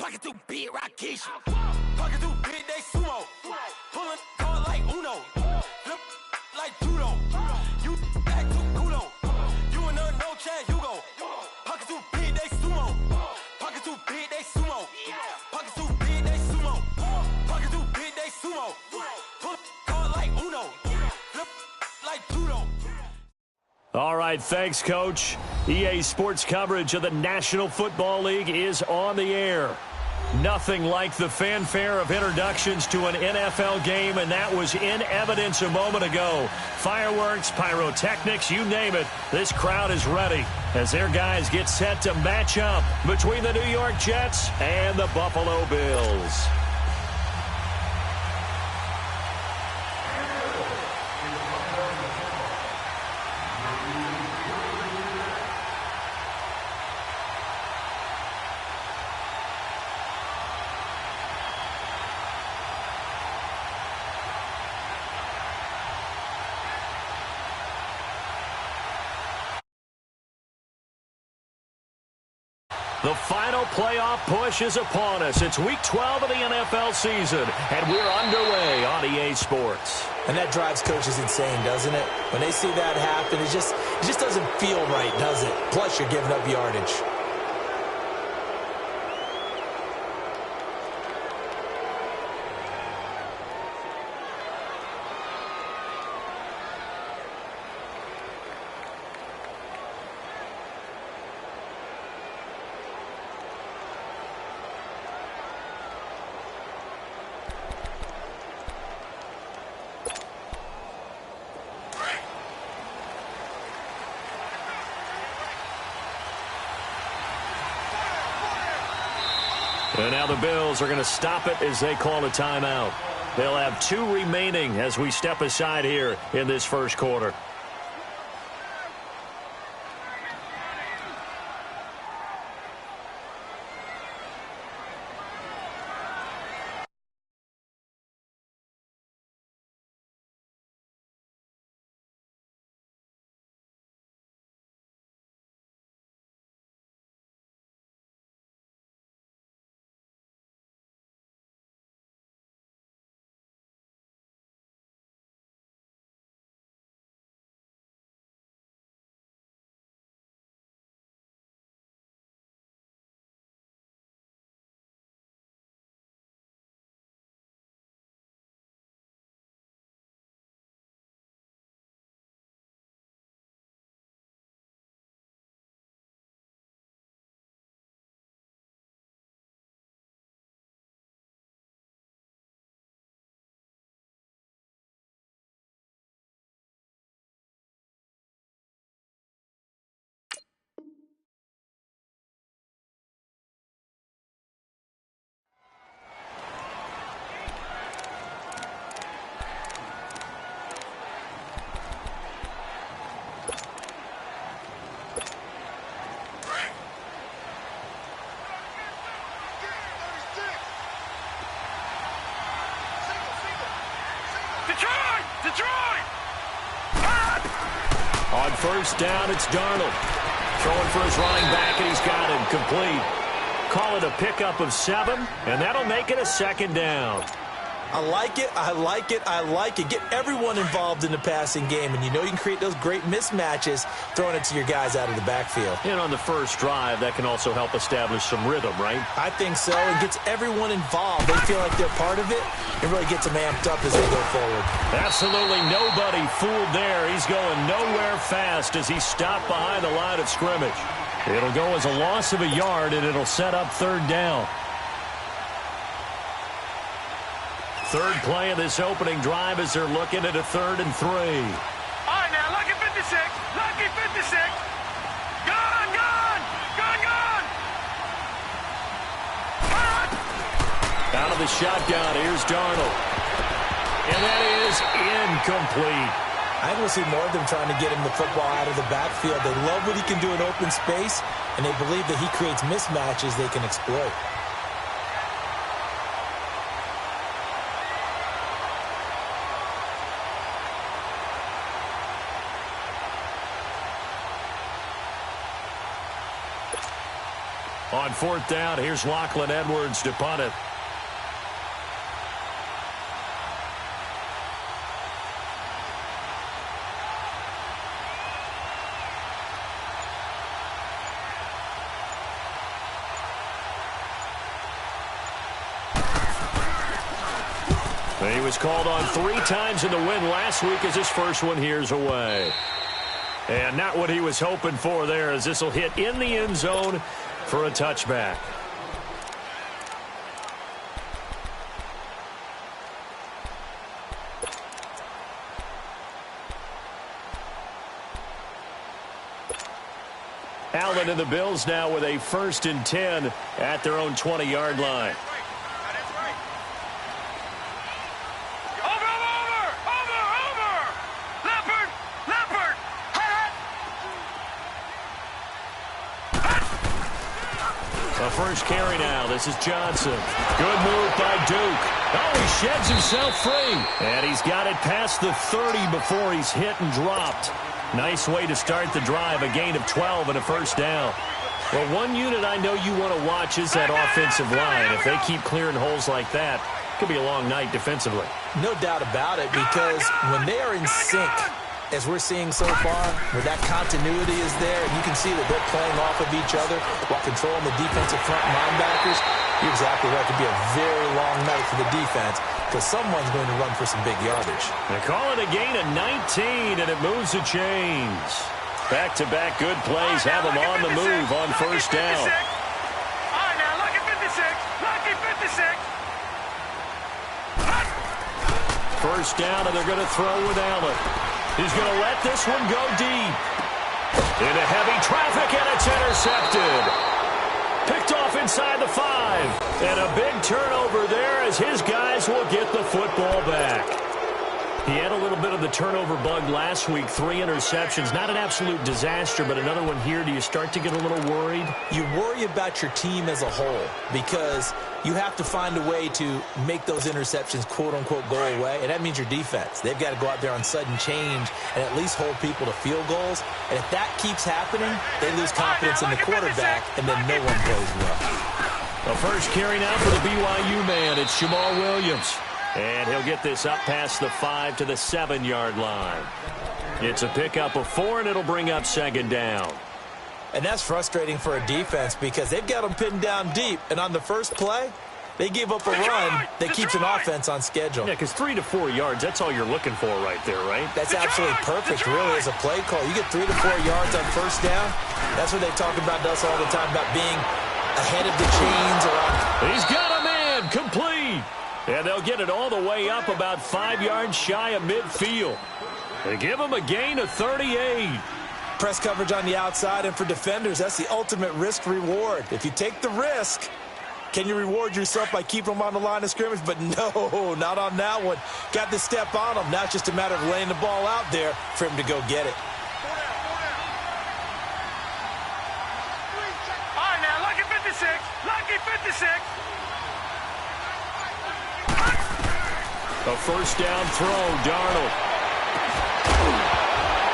Pocket too big, Rakesh. Pocket too big, they sumo. Pulling card like Uno. Flip like judo. You act too kudo. You and no Chad Hugo. Pocket too big, they sumo. Pocket too big, they sumo. Pocket too big, they sumo. Pocket too big, they sumo. Pull card like Uno. Flip like judo. All right, thanks, Coach. EA Sports coverage of the National Football League is on the air. Nothing like the fanfare of introductions to an NFL game, and that was in evidence a moment ago. Fireworks, pyrotechnics, you name it. This crowd is ready as their guys get set to match up between the New York Jets and the Buffalo Bills. The final playoff push is upon us. It's Week 12 of the NFL season, and we're underway on EA Sports. And that drives coaches insane, doesn't it? When they see that happen, it just doesn't feel right, does it? Plus, you're giving up yardage. And now the Bills are going to stop it as they call a timeout. They'll have 2 remaining as we step aside here in this first quarter. Detroit! On first down, it's Darnold. Throwing for his running back, and he's got him complete. Call it a pickup of 7, and that'll make it a second down. I like it, I like it, I like it. Get everyone involved in the passing game, and you know you can create those great mismatches throwing it to your guys out of the backfield. And on the first drive, that can also help establish some rhythm, right? I think so. It gets everyone involved. They feel like they're part of it. It really gets them amped up as they go forward. Absolutely nobody fooled there. He's going nowhere fast as he stopped behind the line of scrimmage. It'll go as a loss of a yard, and it'll set up third down. Third play of this opening drive as they're looking at a 3rd and 3. All right, now, lucky 56. Lucky 56. Gone! Out of the shotgun, here's Darnold. And that is incomplete. I want to see more of them trying to get him the football out of the backfield. They love what he can do in open space, and they believe that he creates mismatches they can exploit. On on fourth down. Here's Lachlan Edwards to punt it. He was called on 3 times in the win last week as his first one here's away. And not what he was hoping for there, as this will hit in the end zone for a touchback. Allen and the Bills now with a 1st and 10 at their own 20-yard line. First carry now. This is Johnson. Good move by Duke. Oh, he sheds himself free. And he's got it past the 30 before he's hit and dropped. Nice way to start the drive. A gain of 12 and a first down. Well, one unit I know you want to watch is that offensive line. If they keep clearing holes like that, it could be a long night defensively. No doubt about it, because when they are in sync, as we're seeing so far, where that continuity is there, and you can see that they're playing off of each other while controlling the defensive front linebackers, you're exactly right. It could be a very long night for the defense because someone's going to run for some big yardage. They call it a gain of 19, and it moves the chains. Back-to-back good plays have them on the move on first down. All right, now, lucky 56. Lucky 56. First down, and they're going to throw with Allen. He's going to let this one go deep. Into heavy traffic, and it's intercepted. Picked off inside the 5. And a big turnover there as his guys will get the football back. He had a little bit of the turnover bug last week. 3 interceptions. Not an absolute disaster, but another one here. Do you start to get a little worried? You worry about your team as a whole because you have to find a way to make those interceptions, quote-unquote, go away, and that means your defense. They've got to go out there on sudden change and at least hold people to field goals, and if that keeps happening, they lose confidence in the quarterback, and then no one plays well. The first carry now for the BYU man. It's Jamal Williams. And he'll get this up past the 5 to the 7-yard line. It's a pickup of 4, and it'll bring up second down. And that's frustrating for a defense because they've got them pinned down deep. And on the first play, they gave up a run that keeps an offense on schedule. Yeah, because 3 to 4 yards, that's all you're looking for right there, right? That's absolutely perfect, really, as a play call. You get 3 to 4 yards on first down. That's what they talk about to us all the time, about being ahead of the chains. He's got a man complete. And they'll get it all the way up about 5 yards shy of midfield. They give him a gain of 38. Press coverage on the outside, and for defenders, that's the ultimate risk-reward. If you take the risk, can you reward yourself by keeping them on the line of scrimmage? But no, not on that one. Got to step on them. Now it's just a matter of laying the ball out there for him to go get it. All right, now, lucky 56. Lucky 56. A first down throw, Darnold.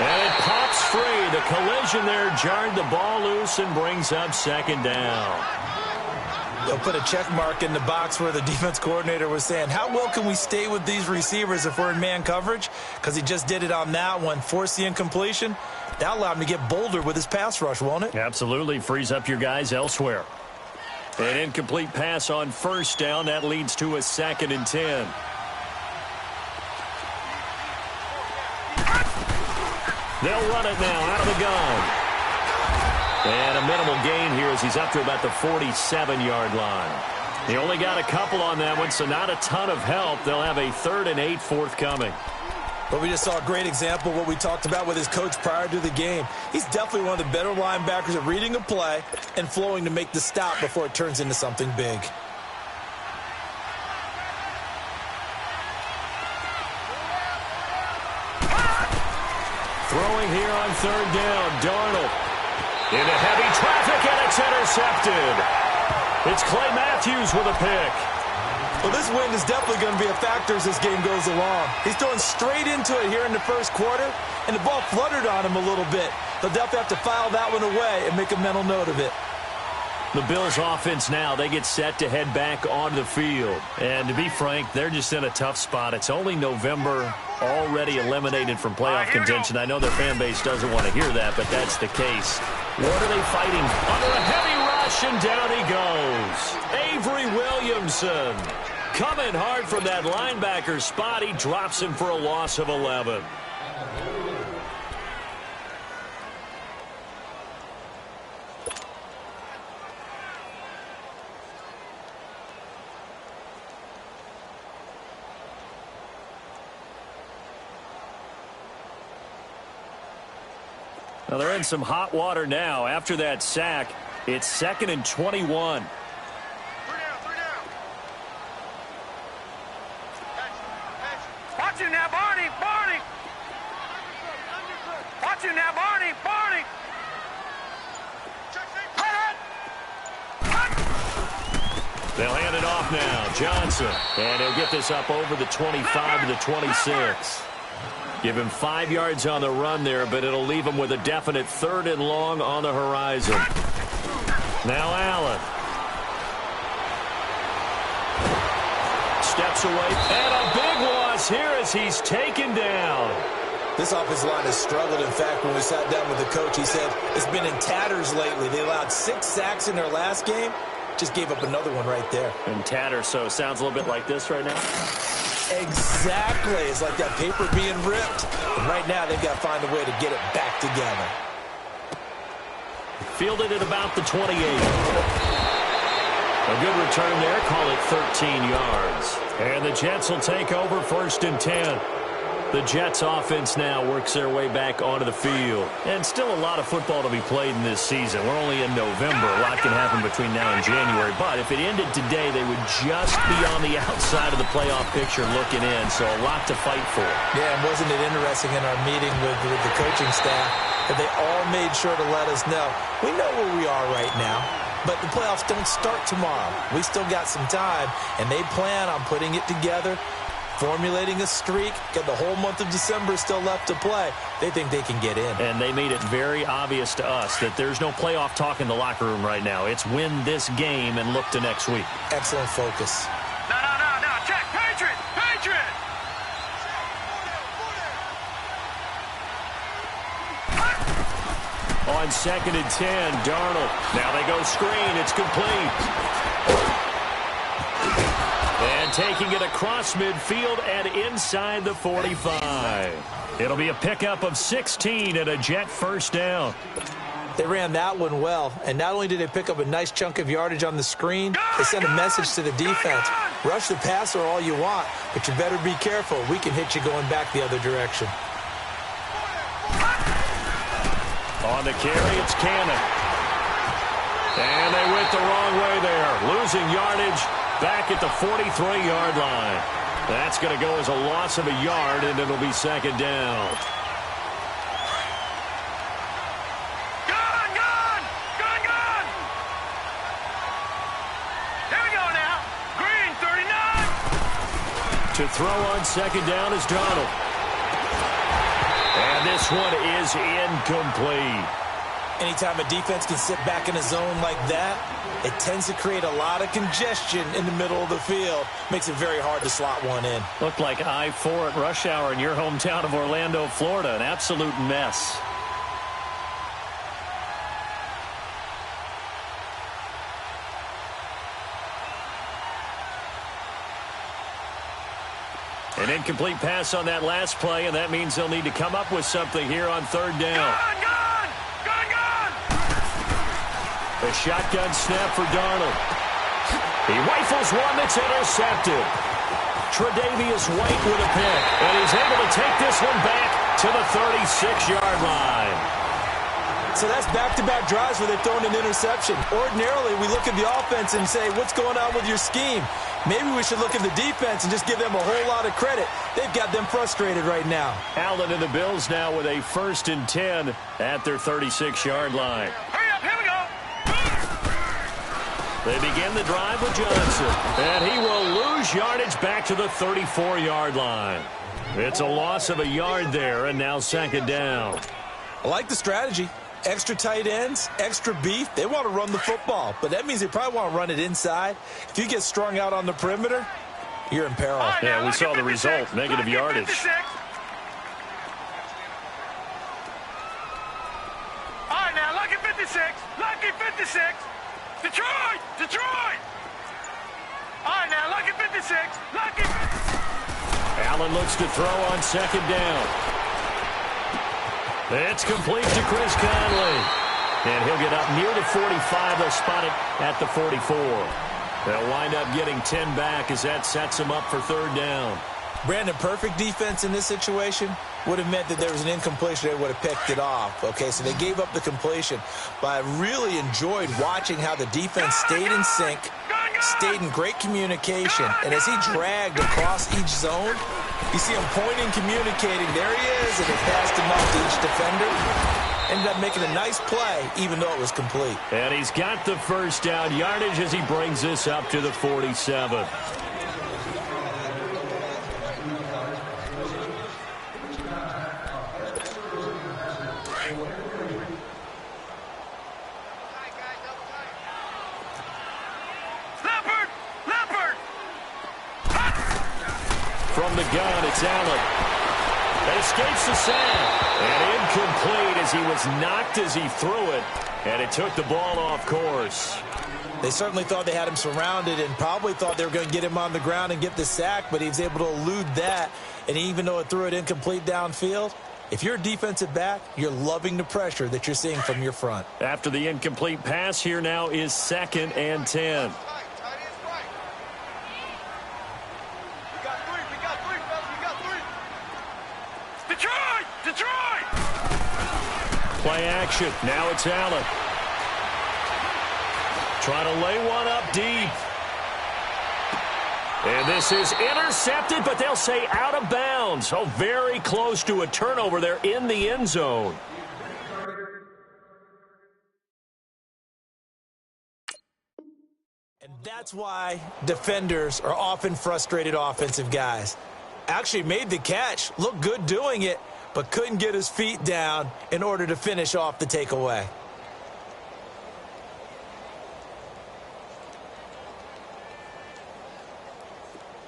And it pops free. The collision there jarred the ball loose and brings up second down. They'll put a check mark in the box where the defense coordinator was saying, how well can we stay with these receivers if we're in man coverage? Because he just did it on that one, forced the incompletion. That'll allow him to get bolder with his pass rush, won't it? Absolutely. Frees up your guys elsewhere. An incomplete pass on first down. That leads to a 2nd and 10. They'll run it now out of the gun. And a minimal gain here as he's up to about the 47-yard line. He only got a couple on that one, so not a ton of help. They'll have a 3rd and 8 forthcoming. But we just saw a great example of what we talked about with his coach prior to the game. He's definitely one of the better linebackers at reading a play and flowing to make the stop before it turns into something big. Throwing here on 3rd down, Darnold. Into heavy traffic, and it's intercepted. It's Clay Matthews with a pick. Well, this wind is definitely going to be a factor as this game goes along. He's throwing straight into it here in the first quarter, and the ball fluttered on him a little bit. They'll definitely have to file that one away and make a mental note of it. The Bills offense now, they get set to head back onto the field. And to be frank, they're just in a tough spot. It's only November, already eliminated from playoff contention. I know their fan base doesn't want to hear that, but that's the case. What are they fighting? Under a heavy rush, and down he goes. Avery Williamson coming hard from that linebacker spot. He drops him for a loss of 11. Now they're in some hot water now. After that sack, it's 2nd and 21. Three down. Watch him now, Barney. Watch him now, Barney. They'll hand it off now. Johnson. And he'll get this up over the 25 to the 26. Give him 5 yards on the run there, but it'll leave him with a definite 3rd and long on the horizon. Now Allen. Steps away, and a big loss here as he's taken down. This offensive line has struggled. In fact, when we sat down with the coach, he said it's been in tatters lately. They allowed 6 sacks in their last game. Just gave up another one right there. In tatters, so it sounds a little bit like this right now. Exactly. It's like that paper being ripped. And right now, they've got to find a way to get it back together. Fielded at about the 28. A good return there. Call it 13 yards. And the Jets will take over 1st and 10. The Jets offense now works their way back onto the field. And still a lot of football to be played in this season. We're only in November. A lot can happen between now and January. But if it ended today, they would just be on the outside of the playoff picture looking in. So a lot to fight for. Yeah, and wasn't it interesting in our meeting with the coaching staff that they all made sure to let us know, we know where we are right now, but the playoffs don't start tomorrow. We still got some time, and they plan on putting it together, formulating a streak, got the whole month of December still left to play. They think they can get in. And they made it very obvious to us that there's no playoff talk in the locker room right now. It's win this game and look to next week. Excellent focus. No. Check. Patriot. On 2nd and 10, Darnold. Now they go screen. It's complete. And taking it across midfield and inside the 45. It'll be a pickup of 16 and a Jet 1st down. They ran that one well, and not only did they pick up a nice chunk of yardage on the screen, they sent a message to the defense. Rush the passer all you want, but you better be careful. We can hit you going back the other direction. On the carry, it's Cannon. And they went the wrong way there. Losing yardage back at the 43-yard line. That's going to go as a loss of a yard, and it'll be 2nd down. Gun! Here we go now. Green, 39. To throw on 2nd down is Donald. And this one is incomplete. Anytime a defense can sit back in a zone like that, it tends to create a lot of congestion in the middle of the field. Makes it very hard to slot one in. Looked like I-4 at rush hour in your hometown of Orlando, Florida. An absolute mess. An incomplete pass on that last play, and that means they'll need to come up with something here on 3rd down. Gun! A shotgun snap for Darnold. He rifles one that's intercepted. Tre'Davious White with a pick, and he's able to take this one back to the 36-yard line. So that's back-to-back drives where they've thrown an interception. Ordinarily, we look at the offense and say, what's going on with your scheme? Maybe we should look at the defense and just give them a whole lot of credit. They've got them frustrated right now. Allen and the Bills now with a 1st and 10 at their 36-yard line. Hurry up, here we go. They begin the drive with Johnson, and he will lose yardage back to the 34-yard line. It's a loss of a yard there, and now 2nd down. I like the strategy. Extra tight ends, extra beef, they want to run the football. But that means they probably want to run it inside. If you get strung out on the perimeter, you're in peril. Right, yeah, we saw the result, negative yardage. 56. All right, now, lucky 56. Lucky 56. Detroit! Detroit! All right, now, lucky 56. Lucky 56. Allen looks to throw on second down. It's complete to Chris Conley. And he'll get up near the 45. They'll spot it at the 44. They'll wind up getting 10 back as that sets them up for third down. Brandon, perfect defense in this situation would have meant that there was an incompletion. They would have picked it off. Okay, so they gave up the completion. But I really enjoyed watching how the defense stayed in sync, stayed in great communication. And as he dragged across each zone, you see him pointing, communicating. There he is, and they passed him off to each defender. Ended up making a nice play, even though it was complete. And he's got the first down yardage as he brings this up to the 47. From the gun, it's Allen. That escapes the sack. And incomplete as he was knocked as he threw it. And it took the ball off course. They certainly thought they had him surrounded and probably thought they were going to get him on the ground and get the sack, but he was able to elude that. And even though it threw it incomplete downfield, if you're a defensive back, you're loving the pressure that you're seeing from your front. After the incomplete pass, here now is 2nd and 10. Play action. Now it's Allen. Trying to lay one up deep. And this is intercepted, but they'll say out of bounds. Oh, very close to a turnover there in the end zone. And that's why defenders are often frustrated offensive guys. Actually made the catch, looked good doing it, but couldn't get his feet down in order to finish off the takeaway.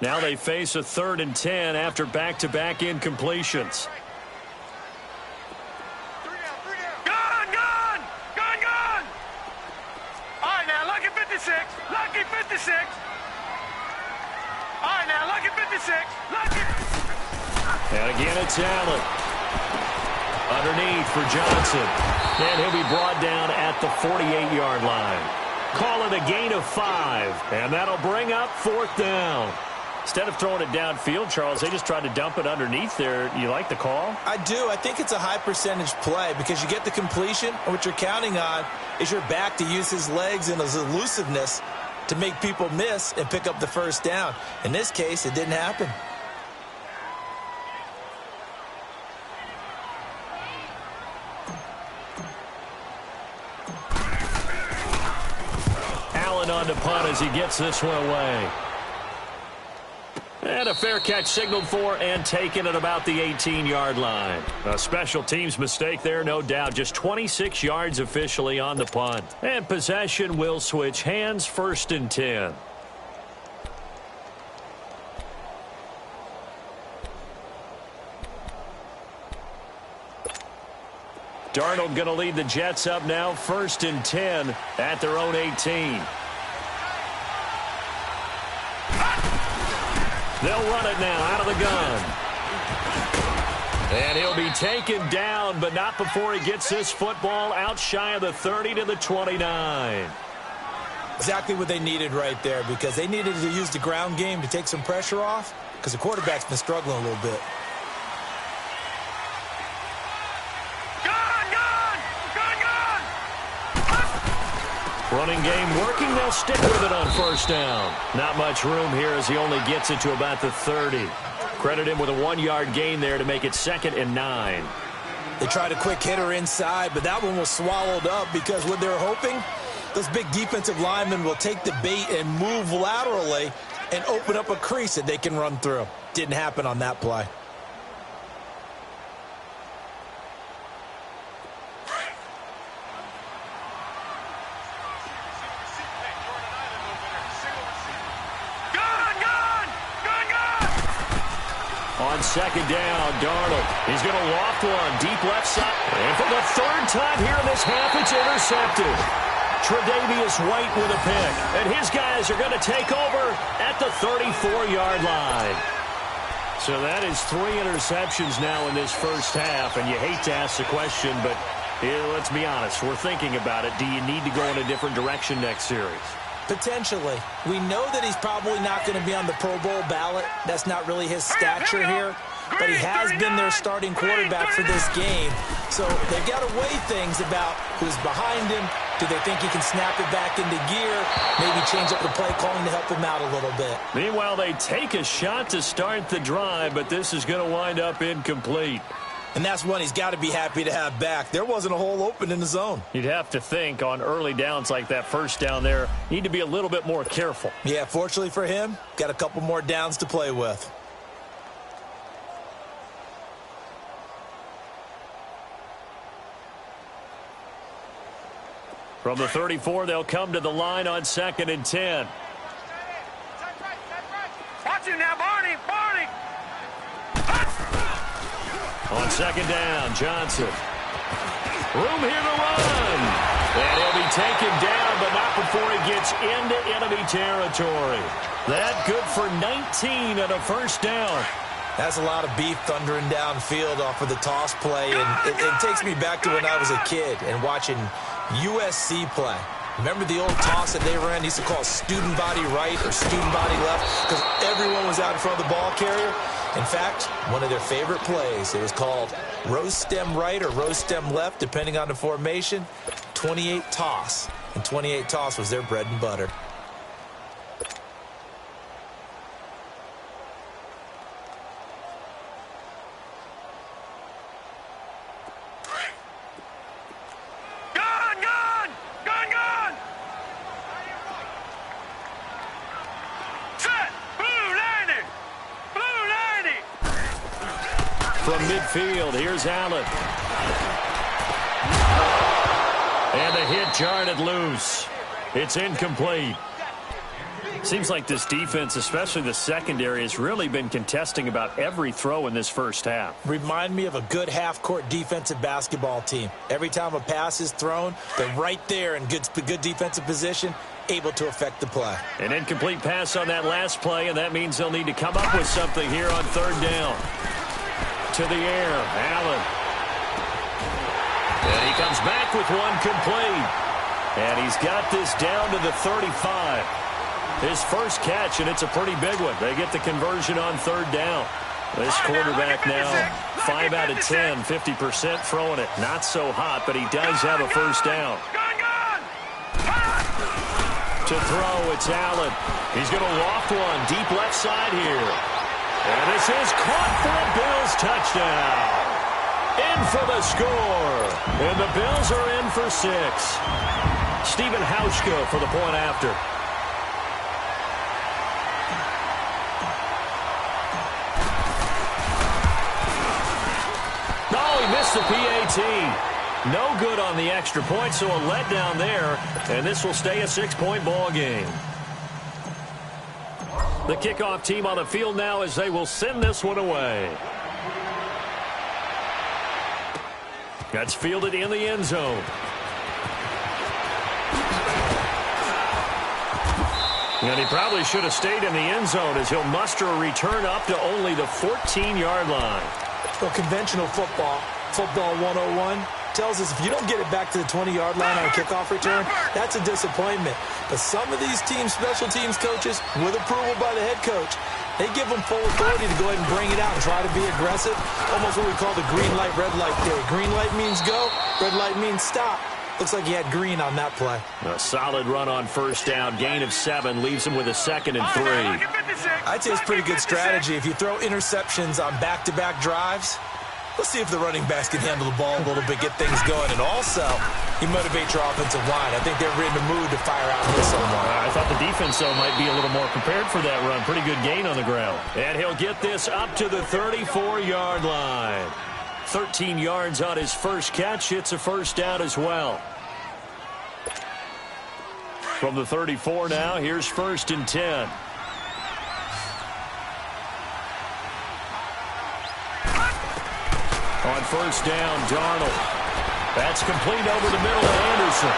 Now they face a 3rd and 10 after back-to-back incompletions. Gun! All right, now, lucky 56. Lucky 56. All right, now, lucky 56. Lucky. And again, it's Allen. Underneath for Johnson. And he'll be brought down at the 48-yard line. Call it a gain of 5. And that'll bring up 4th down. Instead of throwing it downfield, Charles, they just tried to dump it underneath there. You like the call? I do. I think it's a high percentage play because you get the completion, and what you're counting on is your back to use his legs and his elusiveness to make people miss and pick up the first down. In this case, it didn't happen. Allen on the punt as he gets this one away. And a fair catch signaled for and taken at about the 18-yard line. A special teams mistake there, no doubt. Just 26 yards officially on the punt. And possession will switch hands, 1st and 10. Darnold going to lead the Jets up now, 1st and 10 at their own 18. They'll run it now out of the gun. And he'll be taken down, but not before he gets this football out shy of the 30 to the 29. Exactly what they needed right there because they needed to use the ground game to take some pressure off because the quarterback's been struggling a little bit. Running game working. They'll stick with it on 1st down. Not much room here as he only gets it to about the 30. Credit him with a 1-yard gain there to make it 2nd and 9. They tried a quick hitter inside, but that one was swallowed up because what they're hoping, those big defensive linemen will take the bait and move laterally and open up a crease that they can run through. Didn't happen on that play. On second down, Darnold. He's going to loft one. Deep left side. And for the third time here in this half, it's intercepted. Tre'Davious White with a pick. And his guys are going to take over at the 34-yard line. So that is 3 interceptions now in this first half. And you hate to ask the question, but let's be honest. We're thinking about it. Do you need to go in a different direction next series? Potentially. We know that he's probably not going to be on the Pro Bowl ballot. That's not really his stature here. But he has been their starting quarterback for this game. So they've got to weigh things about who's behind him. Do they think he can snap it back into gear? Maybe change up the play calling to help him out a little bit. Meanwhile, they take a shot to start the drive, but this is going to wind up incomplete. And that's one he's got to be happy to have back. There wasn't a hole open in the zone. You'd have to think on early downs like that first down there, need to be a little bit more careful. Yeah, fortunately for him, got a couple more downs to play with. From the 34, they'll come to the line on 2nd and 10. Watch him now, Barney! Barney! On 2nd down, Johnson. Room here to run. And he'll be taken down, but not before he gets into enemy territory. That good for 19 and a first down. That's a lot of beef thundering downfield off of the toss play. And it takes me back to when I was a kid and watching USC play. Remember the old toss that they ran? They used to call it student body right or student body left because everyone was out in front of the ball carrier. In fact, one of their favorite plays, it was called rose stem right or rose stem left, depending on the formation, 28 toss. And 28 toss was their bread and butter. From midfield, here's Allen. And the hit jarred it loose. It's incomplete. Seems like this defense, especially the secondary, has really been contesting about every throw in this first half. Remind me of a good half-court defensive basketball team. Every time a pass is thrown, they're right there in good defensive position, able to affect the play. An incomplete pass on that last play, and that means they'll need to come up with something here on 3rd down. To the air, Allen. And he comes back with one complete. And he's got this down to the 35. His first catch, and it's a pretty big one. They get the conversion on 3rd down. This quarterback now, 5 out of 10, 50% throwing it. Not so hot, but he does have a first down. To throw, it's Allen. He's going to loft one deep left side here. And this is caught for a Bills touchdown. In for the score. And the Bills are in for 6. Stephen Hauschka for the point after. Oh, he missed the PAT. No good on the extra point, so a letdown there. And this will stay a 6-point ball game. The kickoff team on the field now as they will send this one away. That's fielded in the end zone. And he probably should have stayed in the end zone as he'll muster a return up to only the 14-yard line. Well, conventional football 101, tells us if you don't get it back to the 20-yard line on a kickoff return, that's a disappointment. But some of these teams, special teams coaches, with approval by the head coach, they give them full authority to go ahead and bring it out and try to be aggressive. Almost what we call the green light, red light theory. Green light means go, red light means stop. Looks like he had green on that play. A solid run on first down. Gain of 7 leaves him with a 2nd and 3. I'd say it's pretty good strategy. If you throw interceptions on back-to-back drives, let's see if the running backs can handle the ball a little bit, get things going. And also, you motivate your offensive line. I think they're in the mood to fire out this one. I thought the defense, though, might be a little more prepared for that run. Pretty good gain on the ground. And he'll get this up to the 34-yard line. 13 yards on his first catch. It's a first down as well. From the 34 now, here's 1st and 10. on first down, Darnold. That's complete over the middle to Anderson.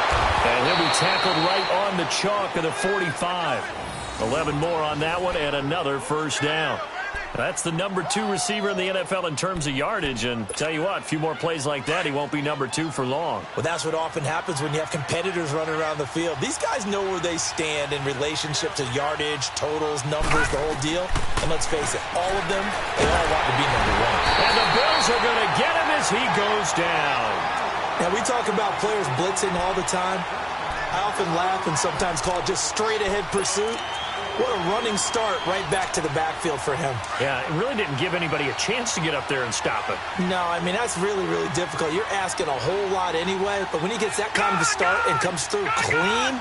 And he'll be tackled right on the chalk of the 45. 11 more on that one and another first down. That's the number 2 receiver in the NFL in terms of yardage. And tell you what, a few more plays like that, he won't be number 2 for long. Well, that's what often happens when you have competitors running around the field. These guys know where they stand in relationship to yardage, totals, numbers, the whole deal. And let's face it, all of them, they all want to be number 1. And the Bills are going to get him as he goes down. Now, we talk about players blitzing all the time. I often laugh and sometimes call it just straight-ahead pursuit. What a running start right back to the backfield for him. Yeah, it really didn't give anybody a chance to get up there and stop it. No, I mean, that's really, really difficult. You're asking a whole lot anyway, but when he gets that kind of a start and comes through clean,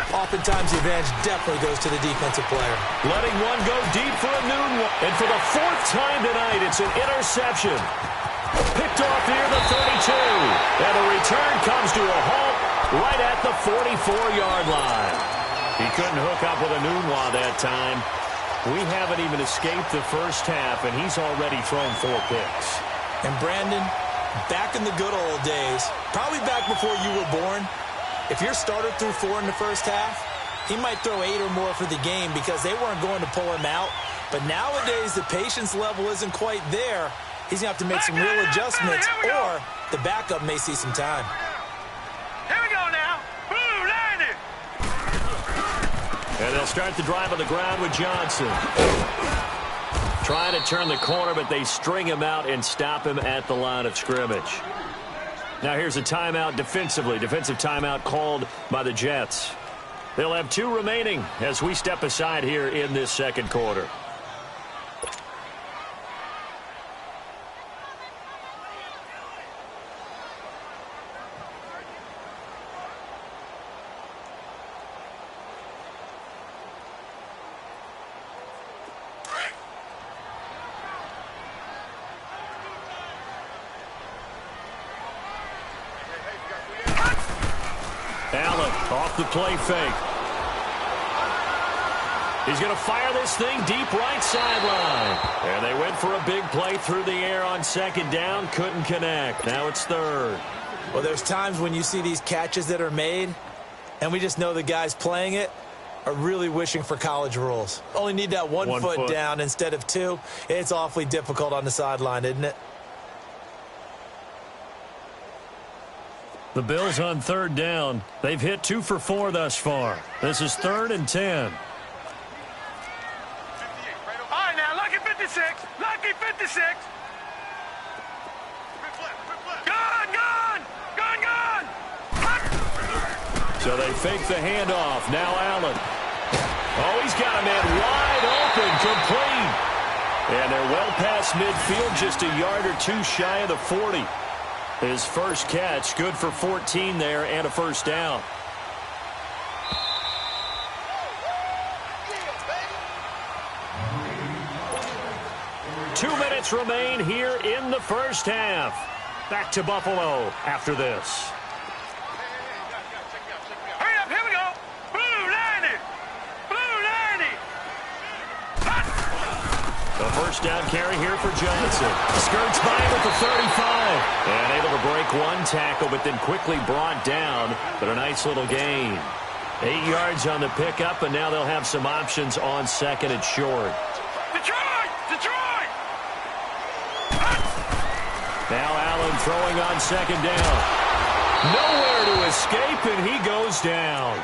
oftentimes the advantage definitely goes to the defensive player. Letting one go deep for a noon one. And for the 4th time tonight, it's an interception. Picked off near the 32. And the return comes to a halt right at the 44-yard line. He couldn't hook up with a Nunwa that time. We haven't even escaped the first half, and he's already thrown 4 picks. And Brandon, back in the good old days, probably back before you were born, if your starter threw 4 in the first half, he might throw 8 or more for the game because they weren't going to pull him out. But nowadays, the patience level isn't quite there. He's going to have to make some real adjustments, or the backup may see some time. Here we go now. Blue, landed. And they'll start the drive on the ground with Johnson. Trying to turn the corner, but they string him out and stop him at the line of scrimmage. Now here's a timeout defensively. Defensive timeout called by the Jets. They'll have 2 remaining as we step aside here in this second quarter. Allen off the play fake. He's going to fire this thing deep right sideline. And they went for a big play through the air on second down. Couldn't connect. Now it's 3rd. Well, there's times when you see these catches that are made, and we just know the guys playing it are really wishing for college rules. Only need that one foot down instead of 2. It's awfully difficult on the sideline, isn't it? The Bills on 3rd down. They've hit 2 for 4 thus far. This is 3rd and 10. All right, now, lucky 56. Lucky 56. Gun. So they fake the handoff. Now Allen. Oh, he's got a man wide open, complete. And they're well past midfield, just a yard or 2 shy of the 40. His first catch, good for 14 there and a first down. Two minutes remain here in the first half. Back to Buffalo after this. Hurry up, here we go. Blue, landed. The first down carry here for Johnson. Skirts by him at the 35. And able to break one tackle, but then quickly brought down. But a nice little gain. 8 yards on the pickup, and now they'll have some options on second and short. Detroit! Now Allen throwing on second down. Nowhere to escape, and he goes down.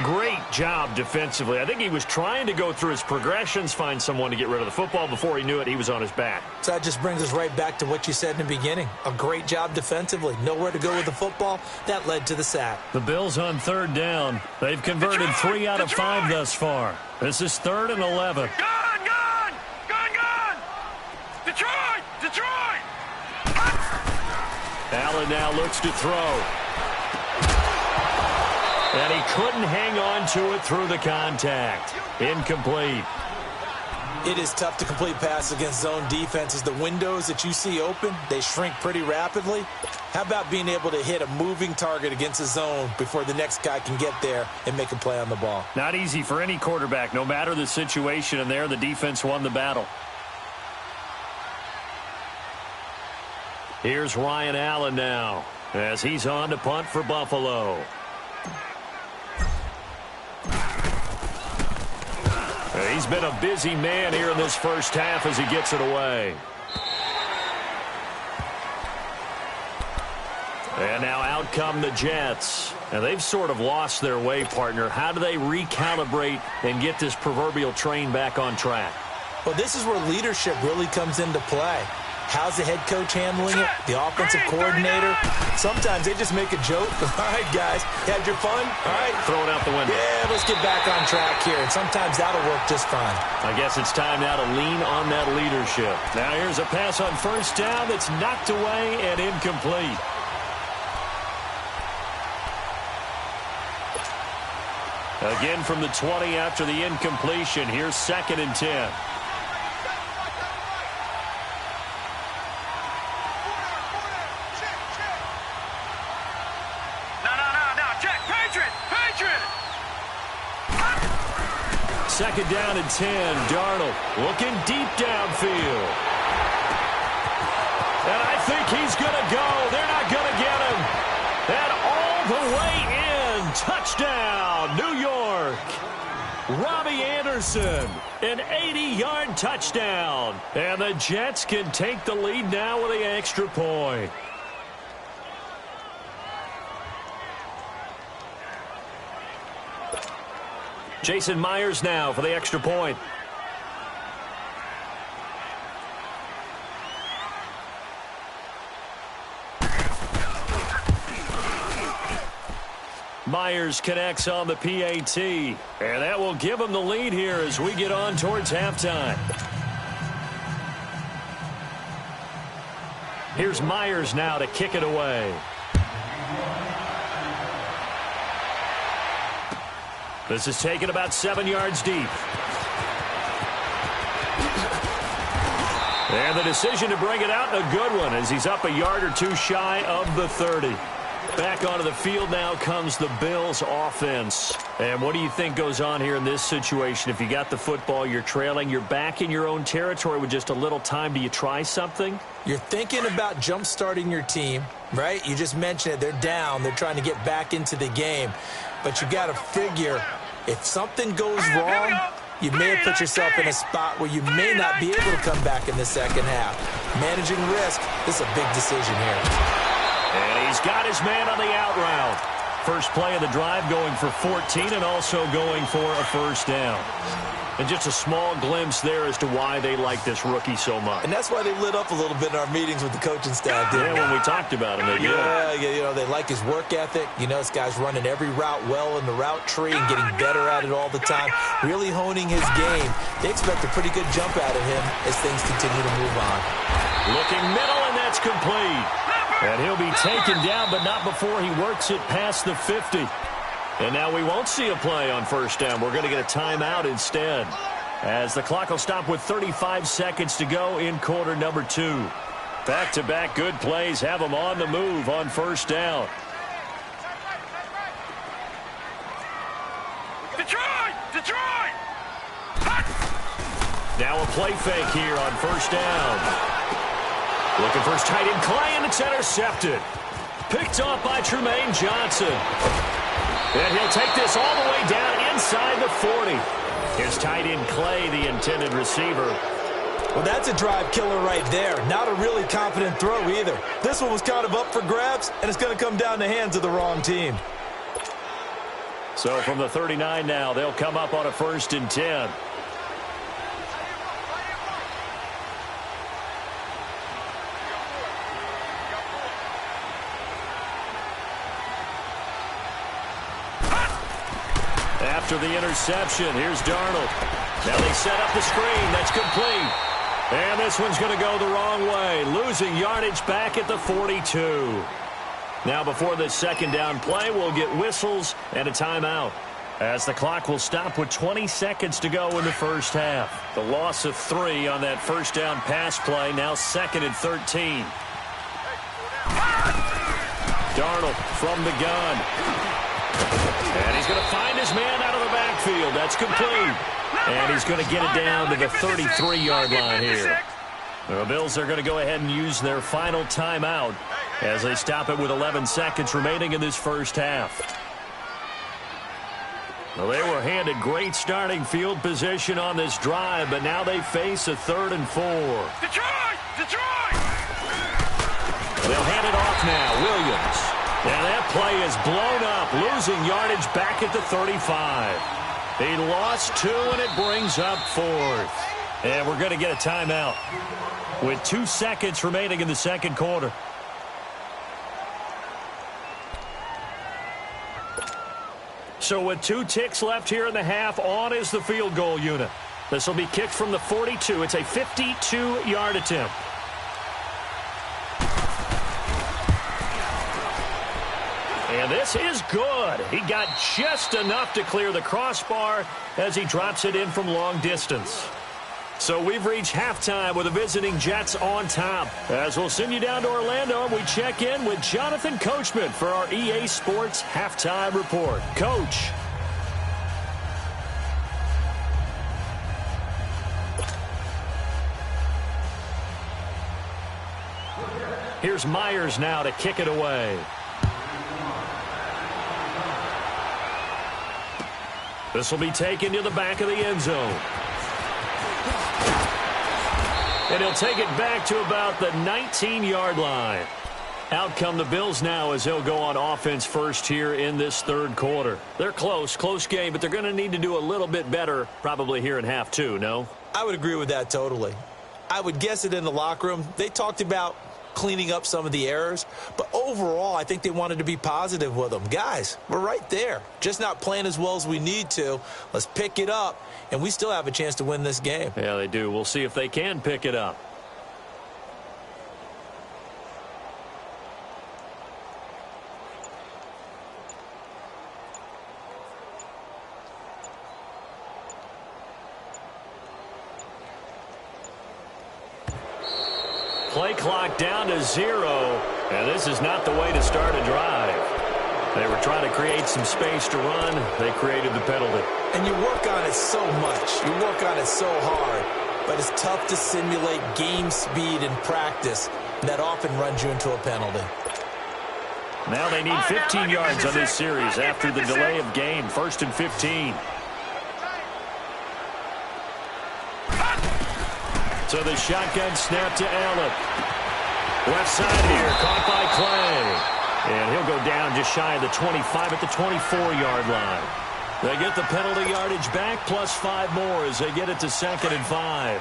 Great job defensively. I think he was trying to go through his progressions, find someone to get rid of the football. Before he knew it, he was on his back. So that just brings us right back to what you said in the beginning. A great job defensively. Nowhere to go with the football. That led to the sack. The Bills on 3rd down. They've converted 3 out of 5 thus far. This is 3rd and 11. Gun! Detroit! Allen now looks to throw. And he couldn't hang on to it through the contact. Incomplete. It is tough to complete passes against zone defenses. The windows that you see open, they shrink pretty rapidly. How about being able to hit a moving target against a zone before the next guy can get there and make a play on the ball? Not easy for any quarterback, no matter the situation, and there the defense won the battle. Here's Ryan Allen now as he's on to punt for Buffalo. He's been a busy man here in this first half as he gets it away. And now out come the Jets. And they've sort of lost their way, partner. How do they recalibrate and get this proverbial train back on track? Well, this is where leadership really comes into play. How's the head coach handling it? The offensive coordinator? Sometimes they just make a joke. All right, guys, you had your fun? All right. Throw it out the window. Yeah, let's get back on track here. And sometimes that'll work just fine. I guess it's time now to lean on that leadership. Now here's a pass on first down that's knocked away and incomplete. Again from the 20 after the incompletion. Here's 2nd and 10. Second down and 10. Darnold looking deep downfield. And I think he's going to go. They're not going to get him. And all the way in. Touchdown, New York. Robbie Anderson, an 80-yard touchdown. And the Jets can take the lead now with the extra point. Jason Myers now for the extra point. Myers connects on the PAT. And that will give him the lead here as we get on towards halftime. Here's Myers now to kick it away. This is taken about 7 yards deep. And the decision to bring it out, a good one, as he's up a yard or two shy of the 30. Back onto the field now comes the Bills offense. And what do you think goes on here in this situation? If you got the football, you're trailing, you're back in your own territory with just a little time. Do you try something? You're thinking about jump-starting your team, right? You just mentioned it. They're down. They're trying to get back into the game. But you got to figure, if something goes wrong, you may have put yourself in a spot where you may not be able to come back in the second half. Managing risk, this is a big decision here. And he's got his man on the out route. First play of the drive going for 14 and also going for a first down. And just a small glimpse there as to why they like this rookie so much. And that's why they lit up a little bit in our meetings with the coaching staff. Yeah, when we talked about him. Yeah, you know, they like his work ethic. You know, this guy's running every route well in the route tree and getting better at it all the time. Really honing his game. They expect a pretty good jump out of him as things continue to move on. Looking middle, and that's complete. And he'll be taken down, but not before he works it past the 50. And now we won't see a play on first down. We're going to get a timeout instead, as the clock will stop with 35 seconds to go in quarter number 2. Back-to-back good plays have them on the move on first down. Detroit! Detroit! Now a play fake here on first down. Looking for his tight end Clay, and it's intercepted. Picked off by Trumaine Johnson. And he'll take this all the way down inside the 40. His tight end Clay, the intended receiver. Well, that's a drive killer right there. Not a really confident throw either. This one was kind of up for grabs, and it's going to come down the hands of the wrong team. So from the 39 now, they'll come up on a 1st and 10. After the interception, here's Darnold. Now they set up the screen. That's complete. And this one's going to go the wrong way. Losing yardage back at the 42. Now before this second down play, we'll get whistles and a timeout, as the clock will stop with 20 seconds to go in the first half. The loss of 3 on that first down pass play. Now 2nd and 13. Darnold from the gun. And he's going to find his man out of the backfield. That's complete. And he's going to get it down to the 33-yard line here. The Bills are going to go ahead and use their final timeout as they stop it with 11 seconds remaining in this first half. Well, they were handed great starting field position on this drive, but now they face a 3rd and 4. Detroit! Detroit! They'll hand it off now. Williams. And that play is blown up, losing yardage back at the 35. He lost 2, and it brings up 4th. And we're going to get a timeout with 2 seconds remaining in the second quarter. So with 2 ticks left here in the half, on is the field goal unit. This will be kicked from the 42. It's a 52-yard attempt. And this is good. He got just enough to clear the crossbar as he drops it in from long distance. So we've reached halftime with the visiting Jets on top. As we'll send you down to Orlando, and we check in with Jonathan Coachman for our EA Sports Halftime Report. Coach. Here's Myers now to kick it away. This will be taken to the back of the end zone. And he'll take it back to about the 19-yard line. Out come the Bills now as they'll go on offense first here in this third quarter. They're close game, but they're going to need to do a little bit better probably here in half 2, no? I would agree with that totally. I would guess it in the locker room. They talked about cleaning up some of the errors, but overall I think they wanted to be positive with them. Guys, we're right there, just not playing as well as we need to. Let's pick it up, and we still have a chance to win this game. Yeah, they do. We'll see if they can pick it up. Play clock down to 0, and this is not the way to start a drive. They were trying to create some space to run. They created the penalty. And you work on it so much. You work on it so hard, but it's tough to simulate game speed in practice. That often runs you into a penalty. Now they need 15 yards on this series after the delay of game. 1st and 15. So the shotgun snap to Allen. Left side here, caught by Clay. And he'll go down just shy of the 25 at the 24-yard line. They get the penalty yardage back, plus 5 more as they get it to 2nd and 5.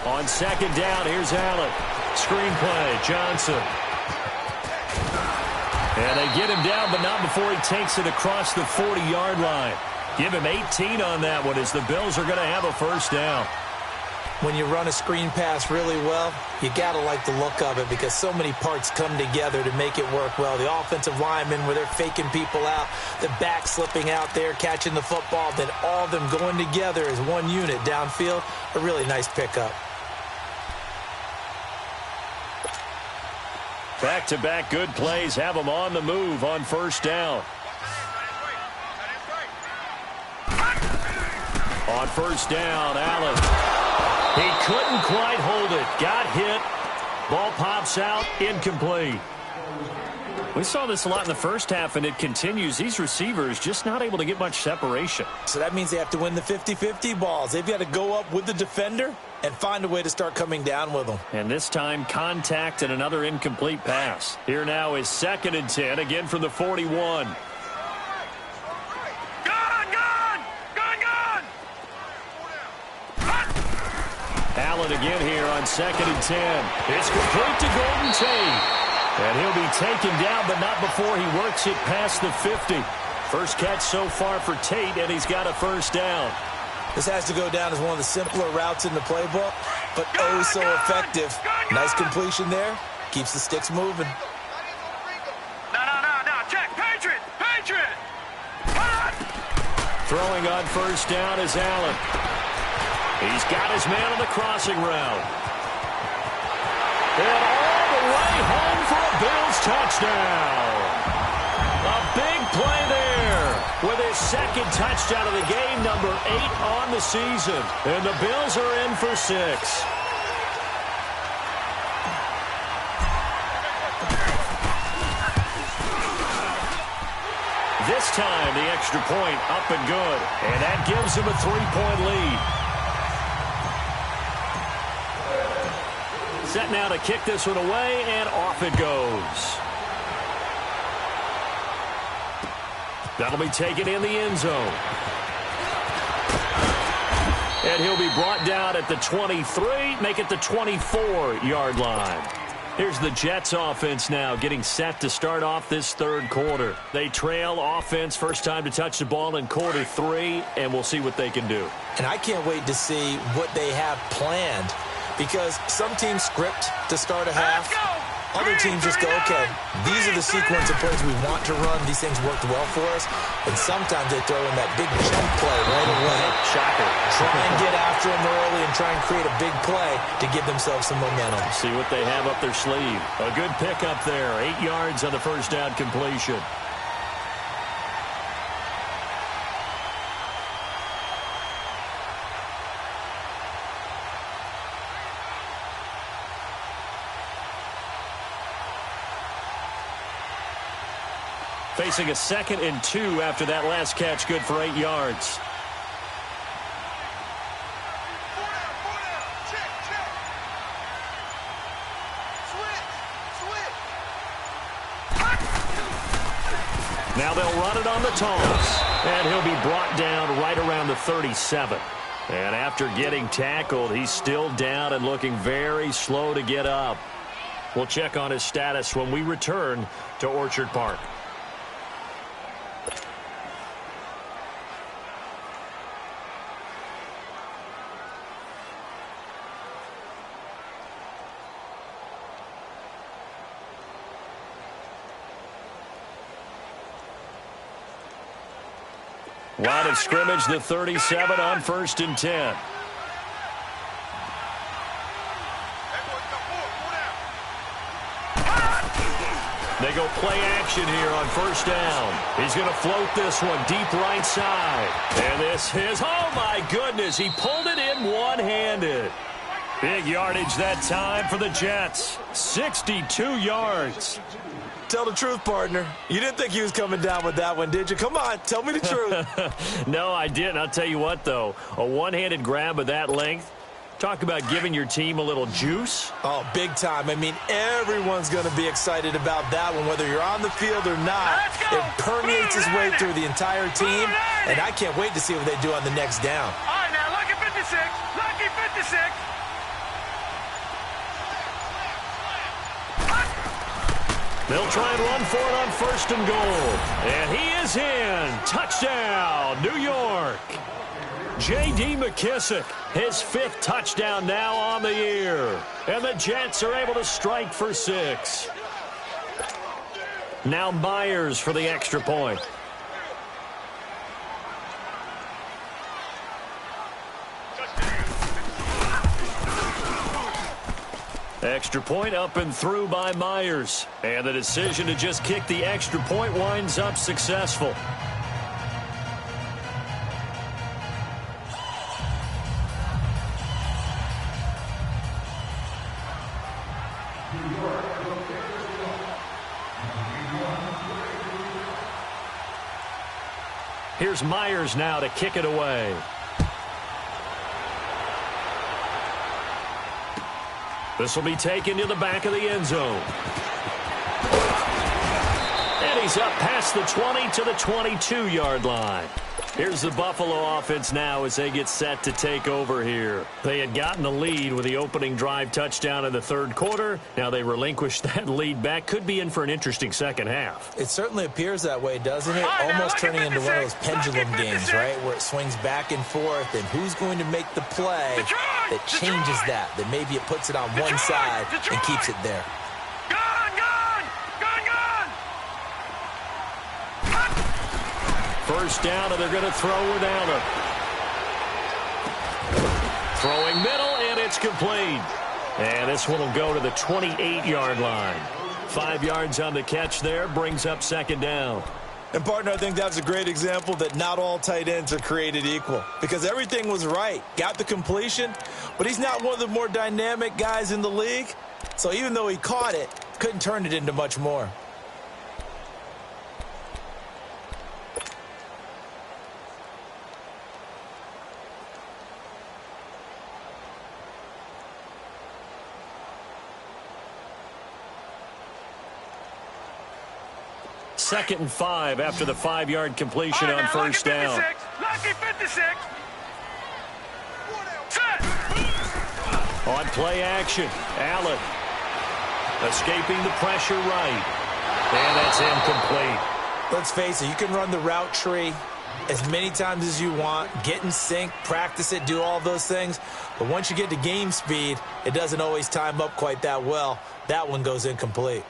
On 2nd down, here's Allen. Screen play, Johnson. And they get him down, but not before he takes it across the 40-yard line. Give him 18 on that one as the Bills are going to have a first down. When you run a screen pass really well, you got to like the look of it because so many parts come together to make it work well. The offensive linemen, where they're faking people out, the back slipping out there, catching the football, then all of them going together as one unit downfield. A really nice pickup. Back-to-back good plays have them on the move on first down. On first down, Allen. He couldn't quite hold it. Got hit. Ball pops out. Incomplete. We saw this a lot in the first half, and it continues. These receivers just not able to get much separation. So that means they have to win the 50-50 balls. They've got to go up with the defender and find a way to start coming down with them. And this time, contact and another incomplete pass. Here now is 2nd and 10, again from the 41. Allen again here on 2nd and 10. It's complete to Golden Tate. And he'll be taken down, but not before he works it past the 50. First catch so far for Tate, and he's got a first down. This has to go down as one of the simpler routes in the playbook, but oh so effective. Nice completion there. Keeps the sticks moving. No. Check. Patriot. Throwing on first down is Allen. He's got his man on the crossing route. And all the way home for a Bills touchdown. A big play there. with his second touchdown of the game, number 8 on the season. And the Bills are in for 6. This time, the extra point up and good. And that gives him a 3-point lead. Set now to kick this one away, and off it goes. That'll be taken in the end zone. And he'll be brought down at the 23, make it the 24-yard line. Here's the Jets offense now getting set to start off this third quarter. They trail offense first time to touch the ball in quarter 3, and we'll see what they can do. And I can't wait to see what they have planned, because some teams script to start a half. Other teams just go, okay, these are the sequence of plays we want to run. These things worked well for us. And sometimes they throw in that big jump play right away. Shocker. Try and get after them early and try and create a big play to give themselves some momentum. See what they have up their sleeve. A good pickup there. 8 yards on the first down completion. Facing a 2nd and 2 after that last catch, good for 8 yards. Now they'll run it on the toss, and he'll be brought down right around the 37. And after getting tackled, he's still down and looking very slow to get up. We'll check on his status when we return to Orchard Park. Line of scrimmage, the 37 on 1st and 10. They go play action here on 1st down. He's going to float this one deep right side. And this is, oh my goodness, he pulled it in one-handed. Big yardage that time for the Jets. 62 yards. Tell the truth, partner. You didn't think he was coming down with that one, did you? Come on, tell me the truth. No, I didn't. I'll tell you what, though. A one-handed grab of that length. Talk about giving your team a little juice. Oh, big time. I mean, everyone's going to be excited about that one, whether you're on the field or not. It permeates its way through the entire team, and I can't wait to see what they do on the next down. All right, now, lucky 56. Lucky 56. They'll try and run for it on 1st and goal. And he is in. Touchdown, New York. J.D. McKissick, his 5th touchdown now on the year. And the Jets are able to strike for 6. Now Myers for the extra point. Extra point up and through by Myers. And the decision to just kick the extra point winds up successful. Here's Myers now to kick it away. This will be taken to the back of the end zone. And he's up past the 20 to the 22-yard line. Here's the Buffalo offense now as they get set to take over here. They had gotten the lead with the opening drive touchdown in the 3rd quarter. Now they relinquished that lead back. Could be in for an interesting second half. It certainly appears that way, doesn't it? Almost turning into one of those pendulum games, right? Where it swings back and forth, and who's going to make the play that changes that maybe it puts it on one side and keeps it there. First down, and they're going to throw without him. Throwing middle, and it's complete. And this one will go to the 28-yard line. 5 yards on the catch there, brings up 2nd down. And, partner, I think that's a great example that not all tight ends are created equal because everything was right. Got the completion, but he's not one of the more dynamic guys in the league. So even though he caught it, couldn't turn it into much more. Second and 5 after the 5-yard completion on first down. Lucky 56. On play action, Allen escaping the pressure right. And that's incomplete. Let's face it, you can run the route tree as many times as you want, get in sync, practice it, do all those things. But once you get to game speed, it doesn't always time up quite that well. That one goes incomplete.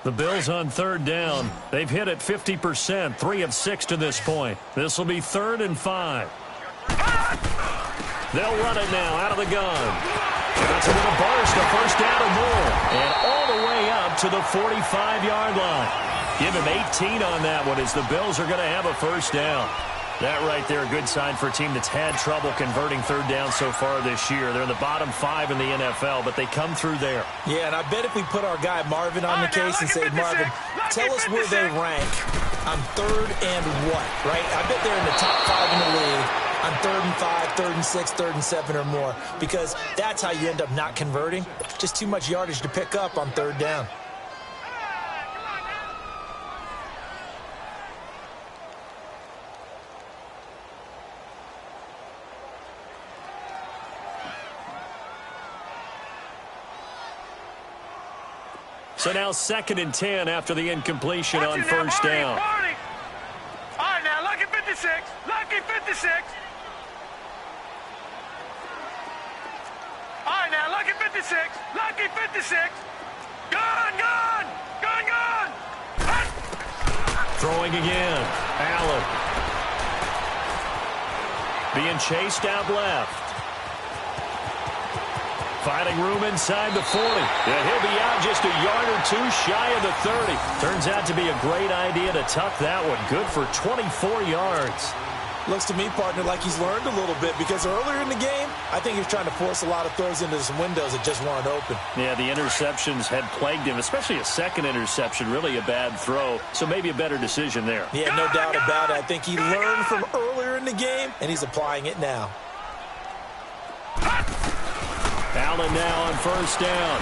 The Bills on third down. They've hit it 50%, 3 of 6 to this point. This will be 3rd and 5. They'll run it now out of the gun. That's a little burst, a first down or more. And all the way up to the 45-yard line. Give him 18 on that one as the Bills are going to have a first down. That right there, a good sign for a team that's had trouble converting third down so far this year. They're in the bottom 5 in the NFL, but they come through there. Yeah, and I bet if we put our guy Marvin on the case and say, Marvin, tell us where they rank on 3rd and what, right? I bet they're in the top 5 in the league on 3rd and 5, 3rd and 6, 3rd and 7 or more, because that's how you end up not converting. Just too much yardage to pick up on 3rd down. So now 2nd and 10 after the incompletion on first down. All right, now, lucky 56. Lucky 56. All right, now, lucky 56. Lucky 56. Gun, gun. Gun, gun. Throwing again. Allen. Being chased out left. Finding room inside the 40. And he'll be out just a yard or two shy of the 30. Turns out to be a great idea to tuck that one. Good for 24 yards. Looks to me, partner, like he's learned a little bit because earlier in the game, I think he was trying to force a lot of throws into some windows that just weren't open. Yeah, the interceptions had plagued him, especially a second interception, really a bad throw. So maybe a better decision there. Yeah, no doubt about it. I think he learned from earlier in the game, and he's applying it now. Allen now on first down.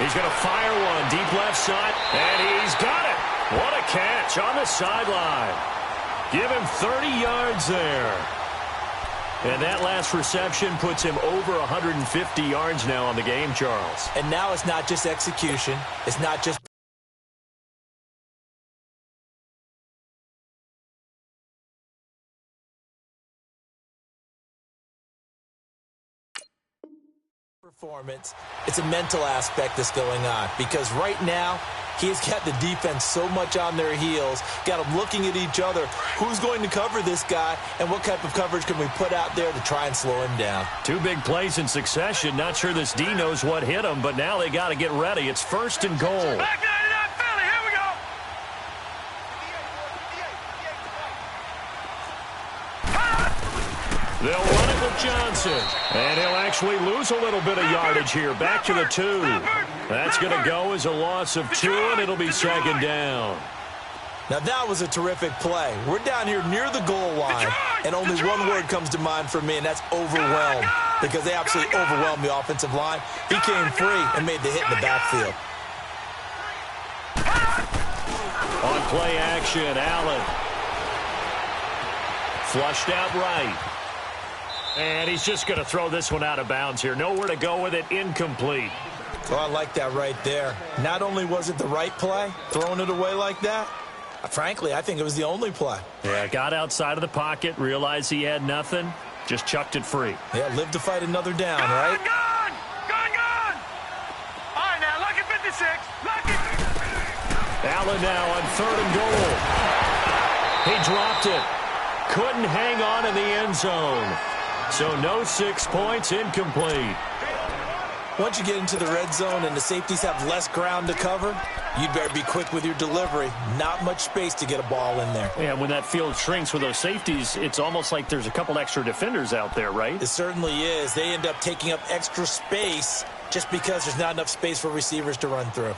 He's going to fire one deep left side, and he's got it. What a catch on the sideline. Give him 30 yards there. And that last reception puts him over 150 yards now on the game, Charles. And now it's not just execution. It's not just performance. It's a mental aspect that's going on because right now he has got the defense so much on their heels, got them looking at each other. Who's going to cover this guy and what type of coverage can we put out there to try and slow him down? 2 big plays in succession. Not sure this D knows what hit him, but now they got to get ready. It's 1st and goal. Back 99 Philly, here we go. They'll run it with Johnson. And he'll actually lose a little bit of yardage here. Back to the 2. That's going to go as a loss of 2, and it'll be 2nd down. Now, that was a terrific play. We're down here near the goal line, and only one word comes to mind for me, and that's overwhelmed, because they absolutely overwhelmed the offensive line. He came free and made the hit in the backfield. On play action, Allen. Flushed out right. And he's just going to throw this one out of bounds here. Nowhere to go with it. Incomplete. Oh, I like that right there. Not only was it the right play, throwing it away like that, frankly, I think it was the only play. Yeah, got outside of the pocket, realized he had nothing, just chucked it free. Yeah, live to fight another down, right? Gun! Gun, gun! All right, now, lucky 56. Lucky. Allen now on 3rd and goal. He dropped it. Couldn't hang on in the end zone. So no 6 points, incomplete. Once you get into the red zone and the safeties have less ground to cover, you'd better be quick with your delivery. Not much space to get a ball in there. Yeah, when that field shrinks with those safeties, it's almost like there's a couple extra defenders out there, right? It certainly is. They end up taking up extra space just because there's not enough space for receivers to run through.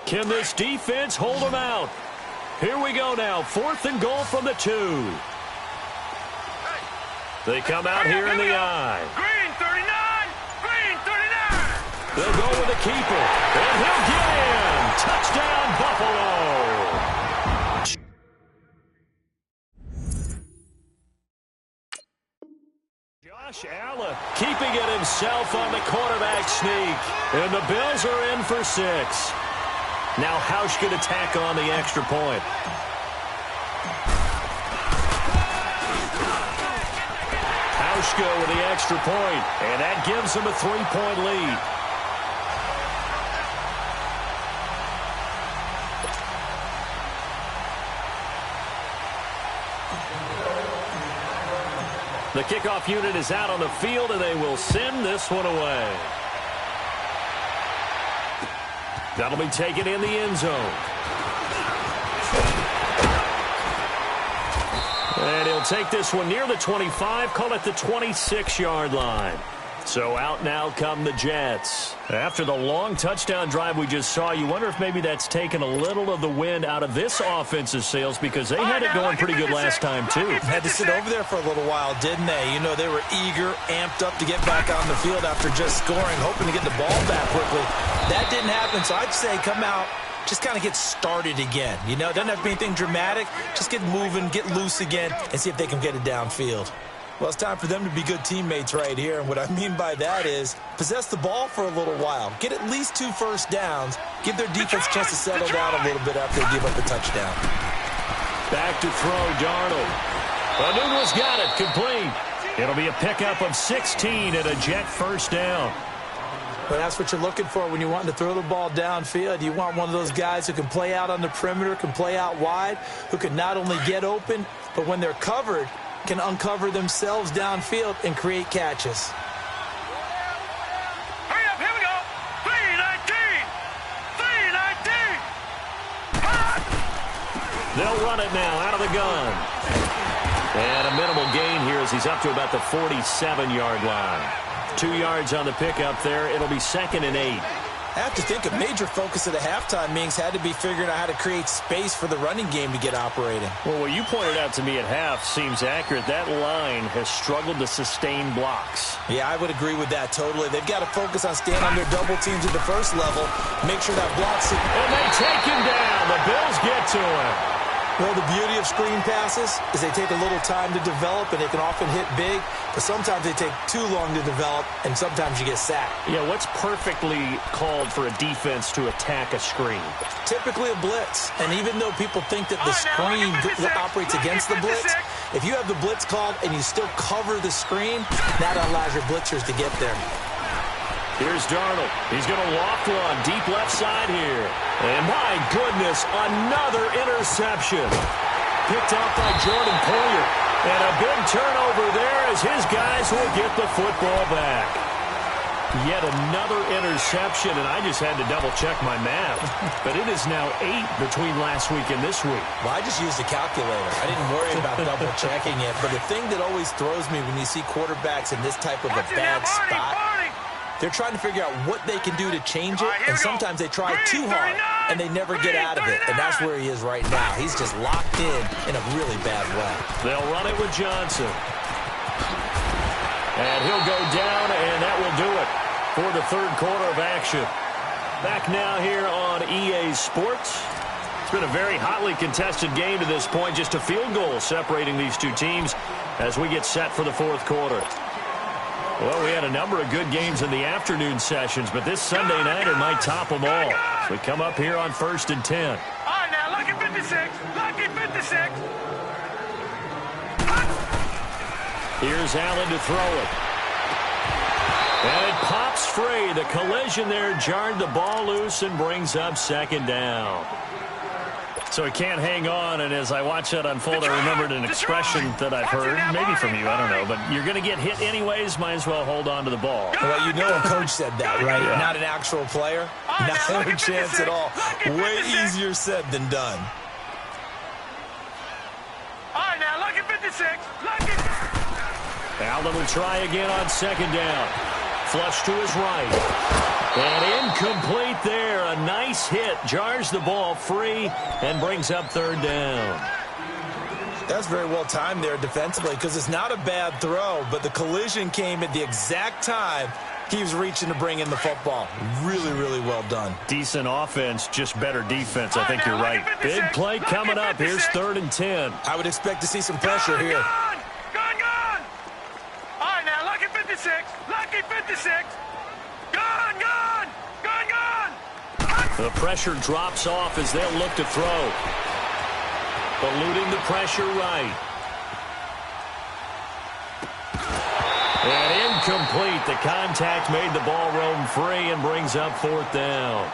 Can this defense hold them out? Here we go now. 4th and goal from the 2. They come out here in the I. Green 39! Green 39! They'll go with the keeper. And he'll get in. Touchdown, Buffalo. Josh Allen keeping it himself on the quarterback sneak. And the Bills are in for 6. Now Hausch going to tack on the extra point. Hausch go with the extra point, and that gives them a 3-point lead. The kickoff unit is out on the field, and they will send this one away. That'll be taken in the end zone. And he'll take this one near the 25, call it the 26-yard line. So out now come the Jets. After the long touchdown drive we just saw, you wonder if maybe that's taken a little of the wind out of this offensive sails because they had it going pretty good last time, too. Had to sit over there for a little while, didn't they? You know, they were eager, amped up to get back on the field after just scoring, hoping to get the ball back quickly. That didn't happen, so I'd say come out, just kind of get started again. You know, doesn't have to be anything dramatic. Just get moving, get loose again, and see if they can get it downfield. Well, it's time for them to be good teammates right here, and what I mean by that is possess the ball for a little while. Get at least 2 first downs. Give their defense a chance to settle down a little bit after they give up a touchdown. Back to throw, Darnold. Anunwa's got it, complete. It'll be a pickup of 16 and a Jet first down. But that's what you're looking for when you're wanting to throw the ball downfield. You want one of those guys who can play out on the perimeter, can play out wide, who can not only get open, but when they're covered, can uncover themselves downfield and create catches. Hurry up, here we go. 319! 319! They'll run it now out of the gun. And a minimal gain here as he's up to about the 47-yard line. 2 yards on the pickup there. It'll be 2nd and 8. I have to think a major focus at the halftime meetings had to be figuring out how to create space for the running game to get operating. Well, what you pointed out to me at half seems accurate. That line has struggled to sustain blocks. Yeah, I would agree with that totally. They've got to focus on staying on their double teams at the first level, make sure that blocks it. And they take him down. The Bills get to him. Well, the beauty of screen passes is they take a little time to develop, and they can often hit big, but sometimes they take too long to develop, and sometimes you get sacked. Yeah, what's perfectly called for a defense to attack a screen? Typically a blitz, and even though people think that the screen operates against the blitz, if you have the blitz called and you still cover the screen, that allows your blitzers to get there. Here's Darnold. He's going to loft one deep left side here. And my goodness, another interception. Picked off by Jordan Poyer. And a big turnover there as his guys will get the football back. Yet another interception, and I just had to double-check my math. But it is now 8 between last week and this week. Well, I just used a calculator. I didn't worry about double-checking it. But the thing that always throws me when you see quarterbacks in this type of a bad spot, they're trying to figure out what they can do to change it, and sometimes they try too hard, and they never get out of it. And that's where he is right now. He's just locked in a really bad way. They'll run it with Johnson. And he'll go down, and that will do it for the third quarter of action. Back now here on EA Sports. It's been a very hotly contested game to this point. Just a field goal separating these two teams as we get set for the fourth quarter. Well, we had a number of good games in the afternoon sessions, but this Sunday nighter might top them all. So we come up here on 1st and 10. All right, now, lucky 56. Lucky 56. Here's Allen to throw it. And it pops free. The collision there jarred the ball loose and brings up 2nd down. So he can't hang on, and as I watch that unfold, I remembered an expression that I've heard, maybe from you, I don't know, but you're going to get hit anyways, might as well hold on to the ball. Well, you know a coach said that, right? Yeah. Not an actual player. Not a chance at all. Way easier said than done. All right, now, lucky 56. Lucky. Allen will try again on second down. Flush to his right. And incomplete there. A nice hit. Jars the ball free and brings up third down. That's very well timed there defensively because it's not a bad throw, but the collision came at the exact time he was reaching to bring in the football. Really, really well done. Decent offense, just better defense. I think you're right. Big play coming up. Here's 3rd and 10. I would expect to see some pressure here. Gone. All right, now, lucky 56. Lucky 56. Gone. The pressure drops off as they'll look to throw. Eluding the pressure right. And incomplete. The contact made the ball roam free and brings up 4th down.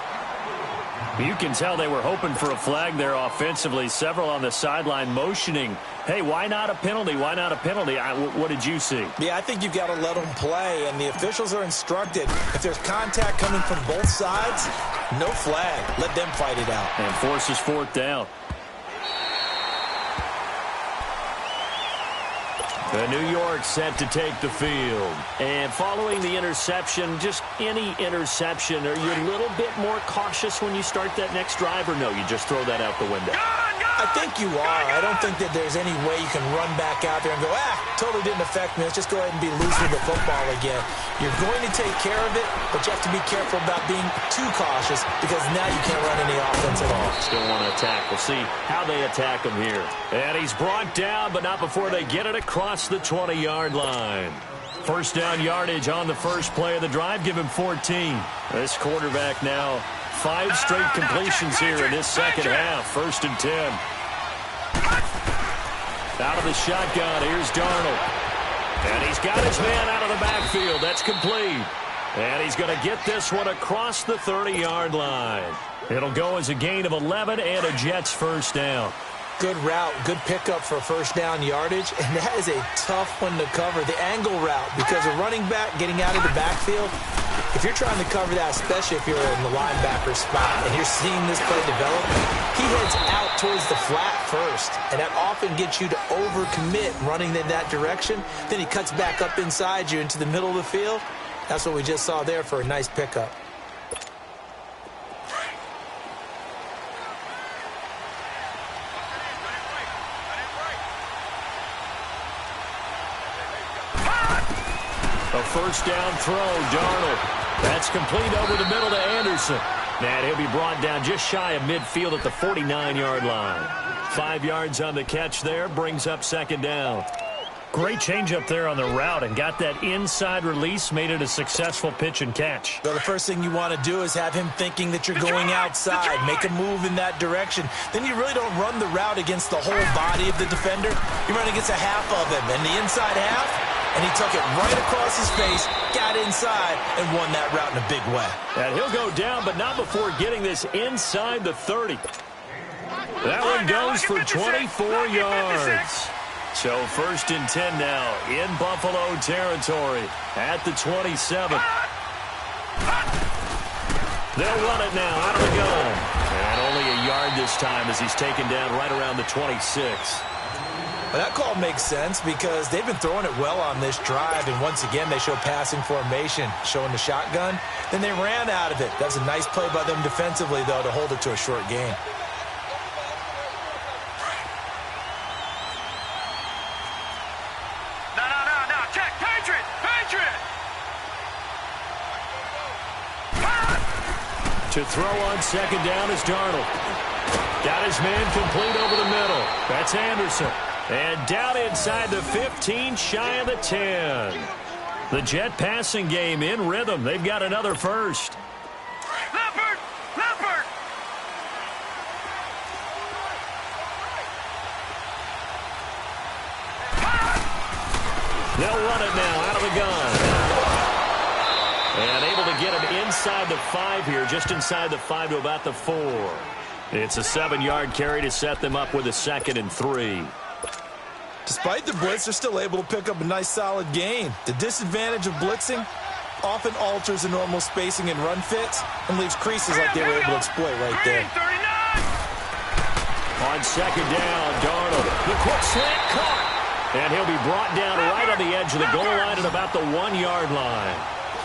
You can tell they were hoping for a flag there offensively. Several on the sideline motioning. Hey, why not a penalty? Why not a penalty? What did you see? Yeah, I think you've got to let them play, and the officials are instructed. If there's contact coming from both sides, no flag. Let them fight it out. And forces 4th down. The New York set to take the field. And following the interception, just any interception, are you a little bit more cautious when you start that next drive, or no, you just throw that out the window? I think you are. I don't think that there's any way you can run back out there and go, totally didn't affect me. Let's just go ahead and be loose with the football again. You're going to take care of it, but you have to be careful about being too cautious because now you can't run any offense at all. Still want to attack. We'll see how they attack him here. And he's brought down, but not before they get it across the 20-yard line. First down yardage on the first play of the drive. Give him 14. This quarterback now 5 straight completions here in this second half. 1st and 10. Out of the shotgun, here's Darnold. And he's got his man out of the backfield. That's complete. And he's going to get this one across the 30-yard line. It'll go as a gain of 11 and a Jets first down. Good route, good pickup for first down yardage, and that is a tough one to cover, the angle route, because a running back getting out of the backfield, if you're trying to cover that, especially if you're in the linebacker spot and you're seeing this play develop, he heads out towards the flat first, and that often gets you to overcommit running in that direction. Then he cuts back up inside you into the middle of the field. That's what we just saw there for a nice pickup. A first down throw, Darnold. That's complete over the middle to Anderson. And he'll be brought down just shy of midfield at the 49-yard line. 5 yards on the catch there, brings up second down. Great change up there on the route and got that inside release, made it a successful pitch and catch. Well, the first thing you want to do is have him thinking that you're going outside, make a move in that direction. Then you really don't run the route against the whole body of the defender. You run against a half of him, and the inside half, and he took it right across his face, got inside, and won that route in a big way. And he'll go down, but not before getting this inside the 30. That one goes for 24 yards. So 1st and 10 now in Buffalo territory at the 27. They'll run it now out of the gun. And only a yard this time as he's taken down right around the 26. Well, that call makes sense because they've been throwing it well on this drive, and once again they show passing formation, showing the shotgun. Then they ran out of it. That was a nice play by them defensively, though, to hold it to a short gain. To throw on second down is Darnold. Got his man complete over the middle. That's Anderson. And down inside the 15, shy of the 10. The Jet passing game in rhythm. They've got another first. Leopard! They'll run it now out of the gun. And able to get him inside the 5 here, just inside the 5 to about the 4. It's a 7-yard carry to set them up with a 2nd and 3. Despite the blitz, they're still able to pick up a nice, solid gain. The disadvantage of blitzing often alters the normal spacing and run fits and leaves creases like they were able to exploit right there. On 2nd down, Darnold. The quick slant caught. And he'll be brought down right on the edge of the goal line at about the 1-yard line.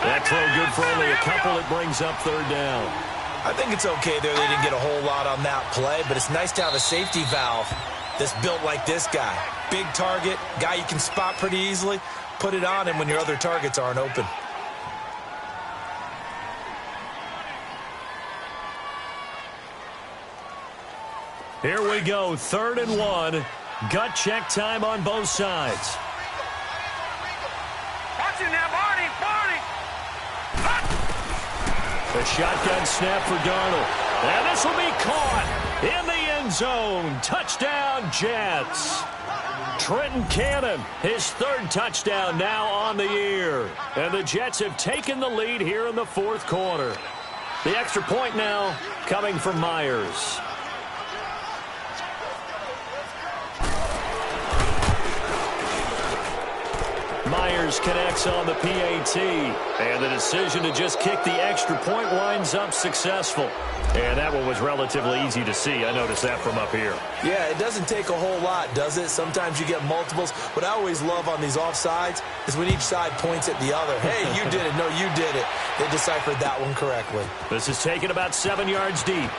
That throw good for only a couple. It brings up 3rd down. I think it's okay there. They didn't get a whole lot on that play, but it's nice to have a safety valve that's built like this guy. Big target, guy you can spot pretty easily. Put it on him when your other targets aren't open. Here we go, 3rd and 1. Gut check time on both sides. Watch it now, Barney. A shotgun snap for Darnold. And this will be caught in the end zone. Touchdown, Jets. Trenton Cannon, his 3rd touchdown now on the year. And the Jets have taken the lead here in the 4th quarter. The extra point now coming from Myers. Myers connects on the PAT, and the decision to just kick the extra point winds up successful. And that one was relatively easy to see. I noticed that from up here. Yeah, it doesn't take a whole lot, does it? Sometimes you get multiples. What I always love on these offsides is when each side points at the other. Hey, you did it. No, you did it. They deciphered that one correctly. This is taken about 7 yards deep.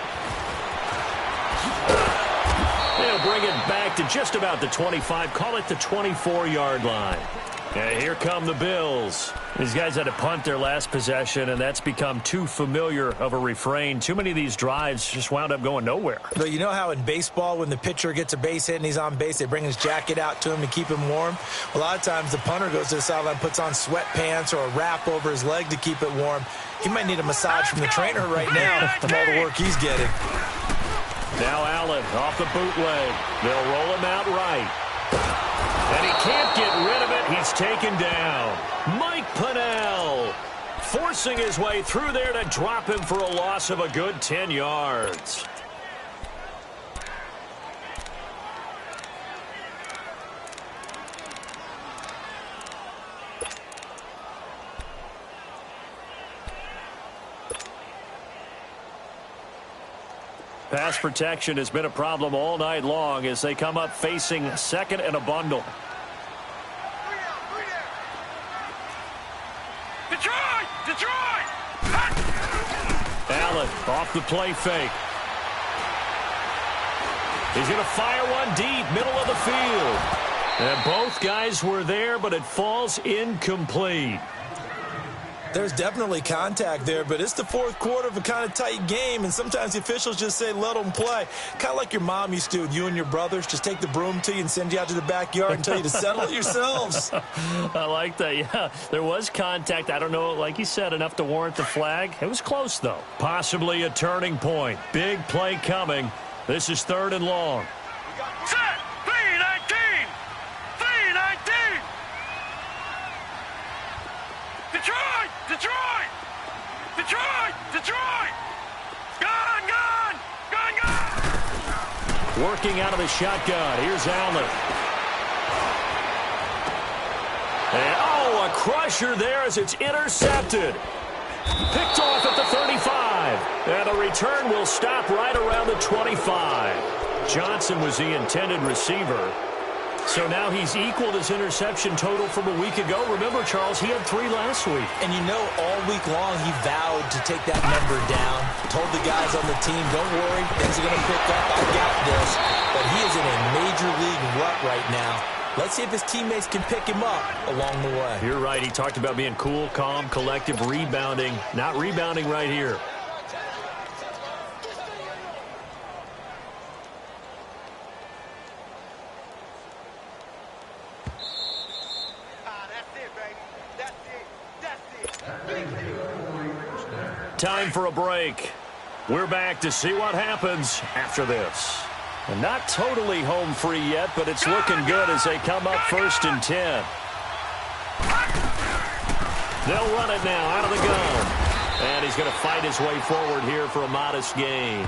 They'll bring it back to just about the 25. Call it the 24-yard line. And here come the Bills. These guys had to punt their last possession, and that's become too familiar of a refrain. Too many of these drives just wound up going nowhere. But you know how in baseball, when the pitcher gets a base hit and he's on base, they bring his jacket out to him to keep him warm? A lot of times the punter goes to the sideline, puts on sweatpants or a wrap over his leg to keep it warm. He might need a massage from the trainer right now from all the work he's getting. Now Allen off the bootleg. They'll roll him out right. And he can't get rid of it. He's taken down. Mike Pennell forcing his way through there to drop him for a loss of a good 10 yards. Pass protection has been a problem all night long as they come up facing 2nd and a bundle. Detroit! Allen off the play fake. He's going to fire one deep, middle of the field. And both guys were there, but it falls incomplete. There's definitely contact there, but it's the 4th quarter of a kind of tight game, and sometimes the officials just say, let them play. Kind of like your mom used to with you and your brothers. Just take the broom to you and send you out to the backyard and tell you to settle it yourselves. I like that, yeah. There was contact. I don't know, like you said, enough to warrant the flag. It was close, though. Possibly a turning point. Big play coming. This is 3rd and long. Set! 3-19! 3-19! Detroit! Detroit! Detroit! Detroit! Gone! Gone! Gone! Gone! Working out of the shotgun. Here's Allen. And, oh, a crusher there as it's intercepted. Picked off at the 35. And the return will stop right around the 25. Johnson was the intended receiver. So now he's equaled his interception total from a week ago. Remember, Charles, he had 3 last week. And you know, all week long he vowed to take that number down. Told the guys on the team, don't worry, things are going to pick up. I got this. But he is in a major league rut right now. Let's see if his teammates can pick him up along the way. You're right. He talked about being cool, calm, collective, rebounding. Not rebounding right here. Time for a break. We're back to see what happens after this. And not totally home free yet, but it's looking good as they come up 1st and 10. They'll run it now out of the gun. And he's going to fight his way forward here for a modest gain.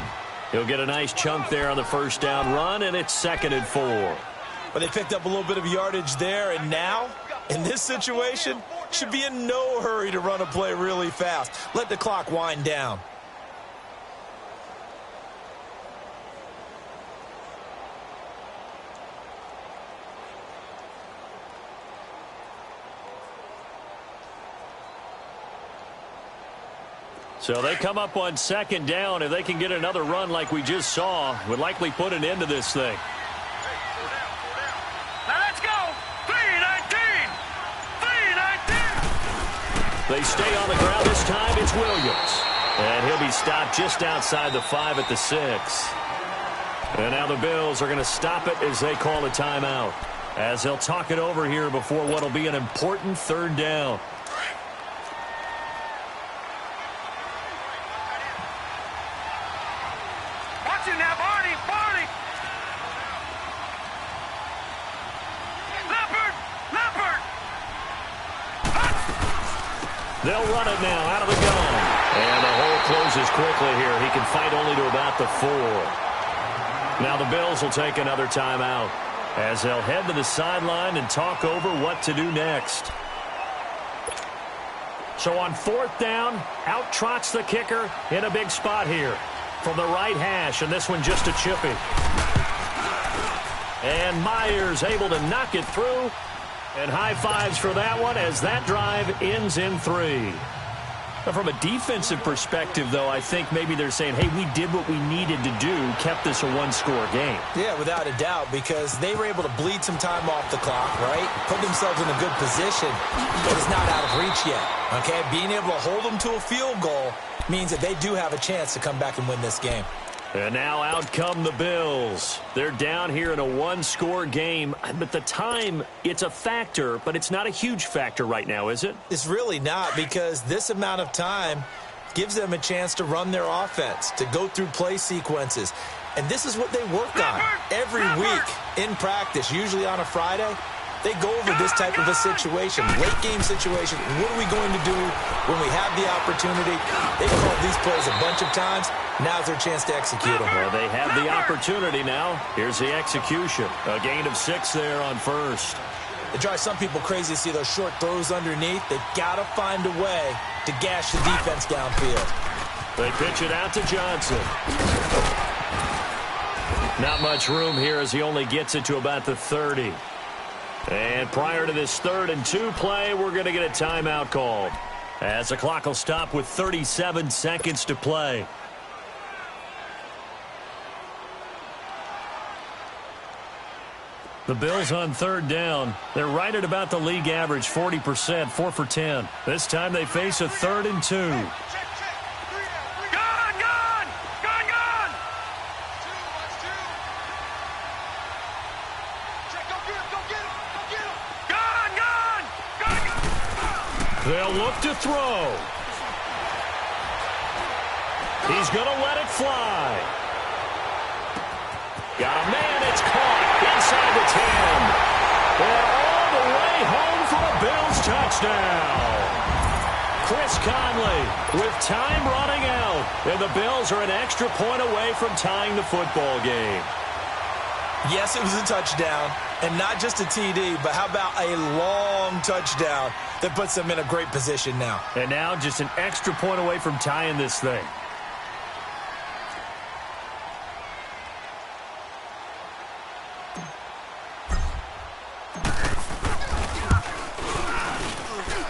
He'll get a nice chunk there on the first down run, and it's 2nd and 4. But they picked up a little bit of yardage there, and now, in this situation, should be in no hurry to run a play really fast. Let the clock wind down. So they come up on 2nd down. If they can get another run like we just saw, would likely put an end to this thing. Now let's go. 3-19. 3-19. They stay on the ground this time. It's Williams. And he'll be stopped just outside the 5 at the 6. And now the Bills are going to stop it as they call a timeout, as they'll talk it over here before what will be an important 3rd down. They'll run it now out of the gun. And the hole closes quickly here. He can fight only to about the 4. Now the Bills will take another timeout as they'll head to the sideline and talk over what to do next. So on 4th down, out trots the kicker in a big spot here from the right hash, and this one just a chippy. And Myers able to knock it through. And high fives for that one as that drive ends in 3. Now from a defensive perspective, though, I think maybe they're saying, hey, we did what we needed to do, kept this a 1-score game. Yeah, without a doubt, because they were able to bleed some time off the clock, right? Put themselves in a good position, but it's not out of reach yet, okay? Being able to hold them to a field goal means that they do have a chance to come back and win this game. And now out come the Bills. They're down here in a 1-score game. But the time, it's a factor, but it's not a huge factor right now, is it? It's really not, because this amount of time gives them a chance to run their offense, to go through play sequences. And this is what they work on every week in practice, usually on a Friday. They go over this type of a situation, late game situation. What are we going to do when we have the opportunity? They've called these plays a bunch of times. Now's their chance to execute them. Well, they have the opportunity now. Here's the execution. A gain of 6 there on 1st. It drives some people crazy to see those short throws underneath. They've got to find a way to gash the defense downfield. They pitch it out to Johnson. Not much room here as he only gets it to about the 30. And prior to this 3rd and 2 play, we're going to get a timeout called, as the clock will stop with 37 seconds to play. The Bills on 3rd down. They're right at about the league average, 40%, 4 for 10. This time they face a 3rd and 2. They'll look to throw. He's going to let it fly. Got a man. It's caught inside the 10. And all the way home for a Bills touchdown. Chris Conley with time running out. And the Bills are an extra point away from tying the football game. Yes, it was a touchdown, and not just a TD, but how about a long touchdown that puts them in a great position now. And now just an extra point away from tying this thing.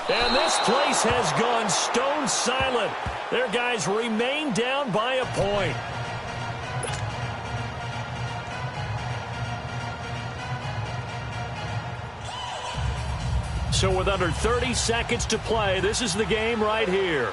And this place has gone stone silent. Their guys remain down by a point. So with under 30 seconds to play, this is the game right here.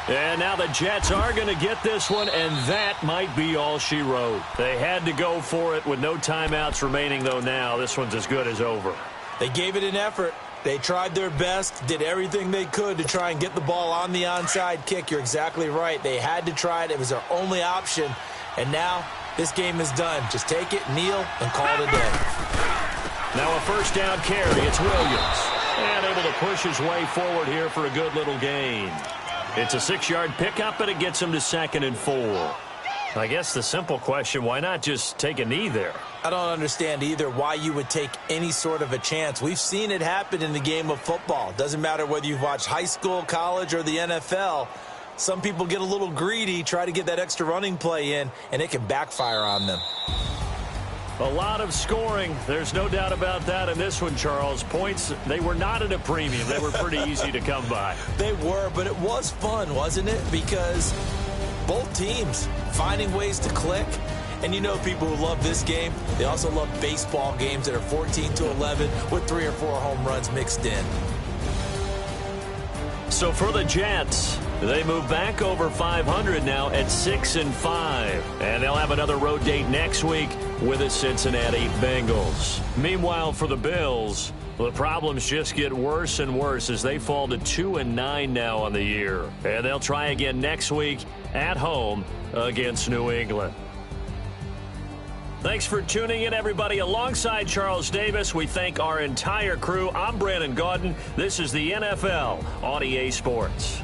And now the Jets are going to get this one, and that might be all she wrote. They had to go for it with no timeouts remaining, though now this one's as good as over. They gave it an effort. They tried their best, did everything they could to try and get the ball on the onside kick. You're exactly right. They had to try it. It was their only option. And now this game is done. Just take it, kneel, and call it a day. Now a first down carry. It's Williams. And able to push his way forward here for a good little gain. It's a 6-yard pickup, and it gets him to 2nd and 4. I guess the simple question, why not just take a knee there? I don't understand either why you would take any sort of a chance. We've seen it happen in the game of football. Doesn't matter whether you've watched high school, college, or the NFL. Some people get a little greedy, try to get that extra running play in, and it can backfire on them. A lot of scoring. There's no doubt about that in this one, Charles. Points, they were not at a premium. They were pretty easy to come by. They were, but it was fun, wasn't it? Because both teams finding ways to click. And you know people who love this game, they also love baseball games that are 14-11 with 3 or 4 home runs mixed in. So for the Jets, they move back over 500 now at 6-5. And they'll have another road date next week with the Cincinnati Bengals. Meanwhile, for the Bills, the problems just get worse and worse as they fall to 2-9 now on the year. And they'll try again next week at home against New England. Thanks for tuning in, everybody. Alongside Charles Davis, we thank our entire crew. I'm Brandon Gaudin. This is the NFL on EA Sports.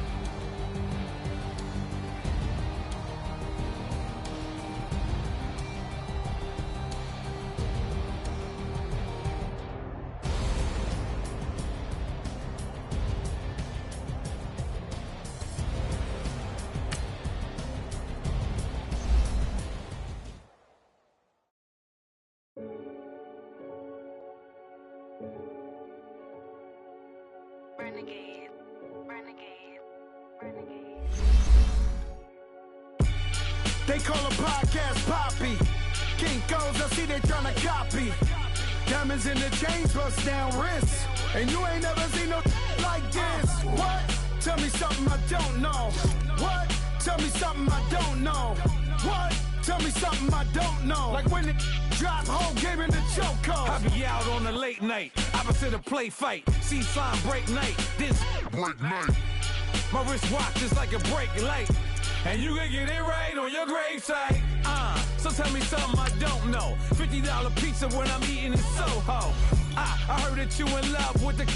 They call a podcast Poppy. Kinkos, I see they tryna copy. Diamonds in the chains, bust down wrists. And you ain't never seen no like this. What? Tell me something I don't know. What? Tell me something I don't know. What? Tell me something I don't know. Like when it drop, whole game in the chokehold. I be out on a late night, opposite a play fight. See sign break night, this break night. My wristwatch is like a break light. And you can get it right on your gravesite. So tell me something I don't know. $50 pizza when I'm eating in Soho. I heard that you in love with the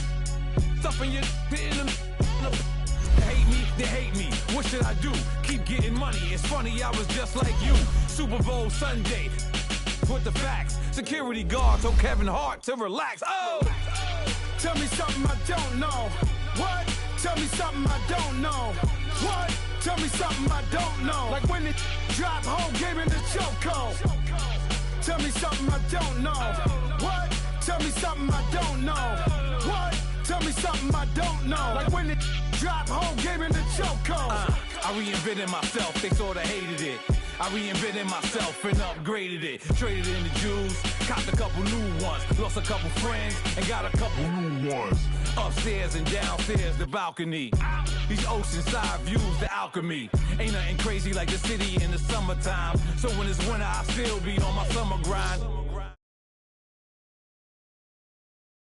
stuff in your in the hate me, they hate me. What should I do? Keep getting money. It's funny, I was just like you. Super Bowl Sunday with the facts. Security guard told Kevin Hart to relax. Oh! Tell me something I don't know. What? Tell me something I don't know. What? Tell me something I don't know. Like when it drop, whole game in the chokehold. Tell me something I don't know. What? Tell me something I don't know. What? Tell me something I don't know. Like when it drop, whole game in the chokehold. I reinvented myself, they sorta hated it. I reinvented myself and upgraded it. Traded in the Jews, copped a couple new ones. Lost a couple friends and got a couple new ones. Upstairs and downstairs, the balcony. These oceanside views, the alchemy. Ain't nothing crazy like the city in the summertime. So when it's winter, I still be on my summer grind.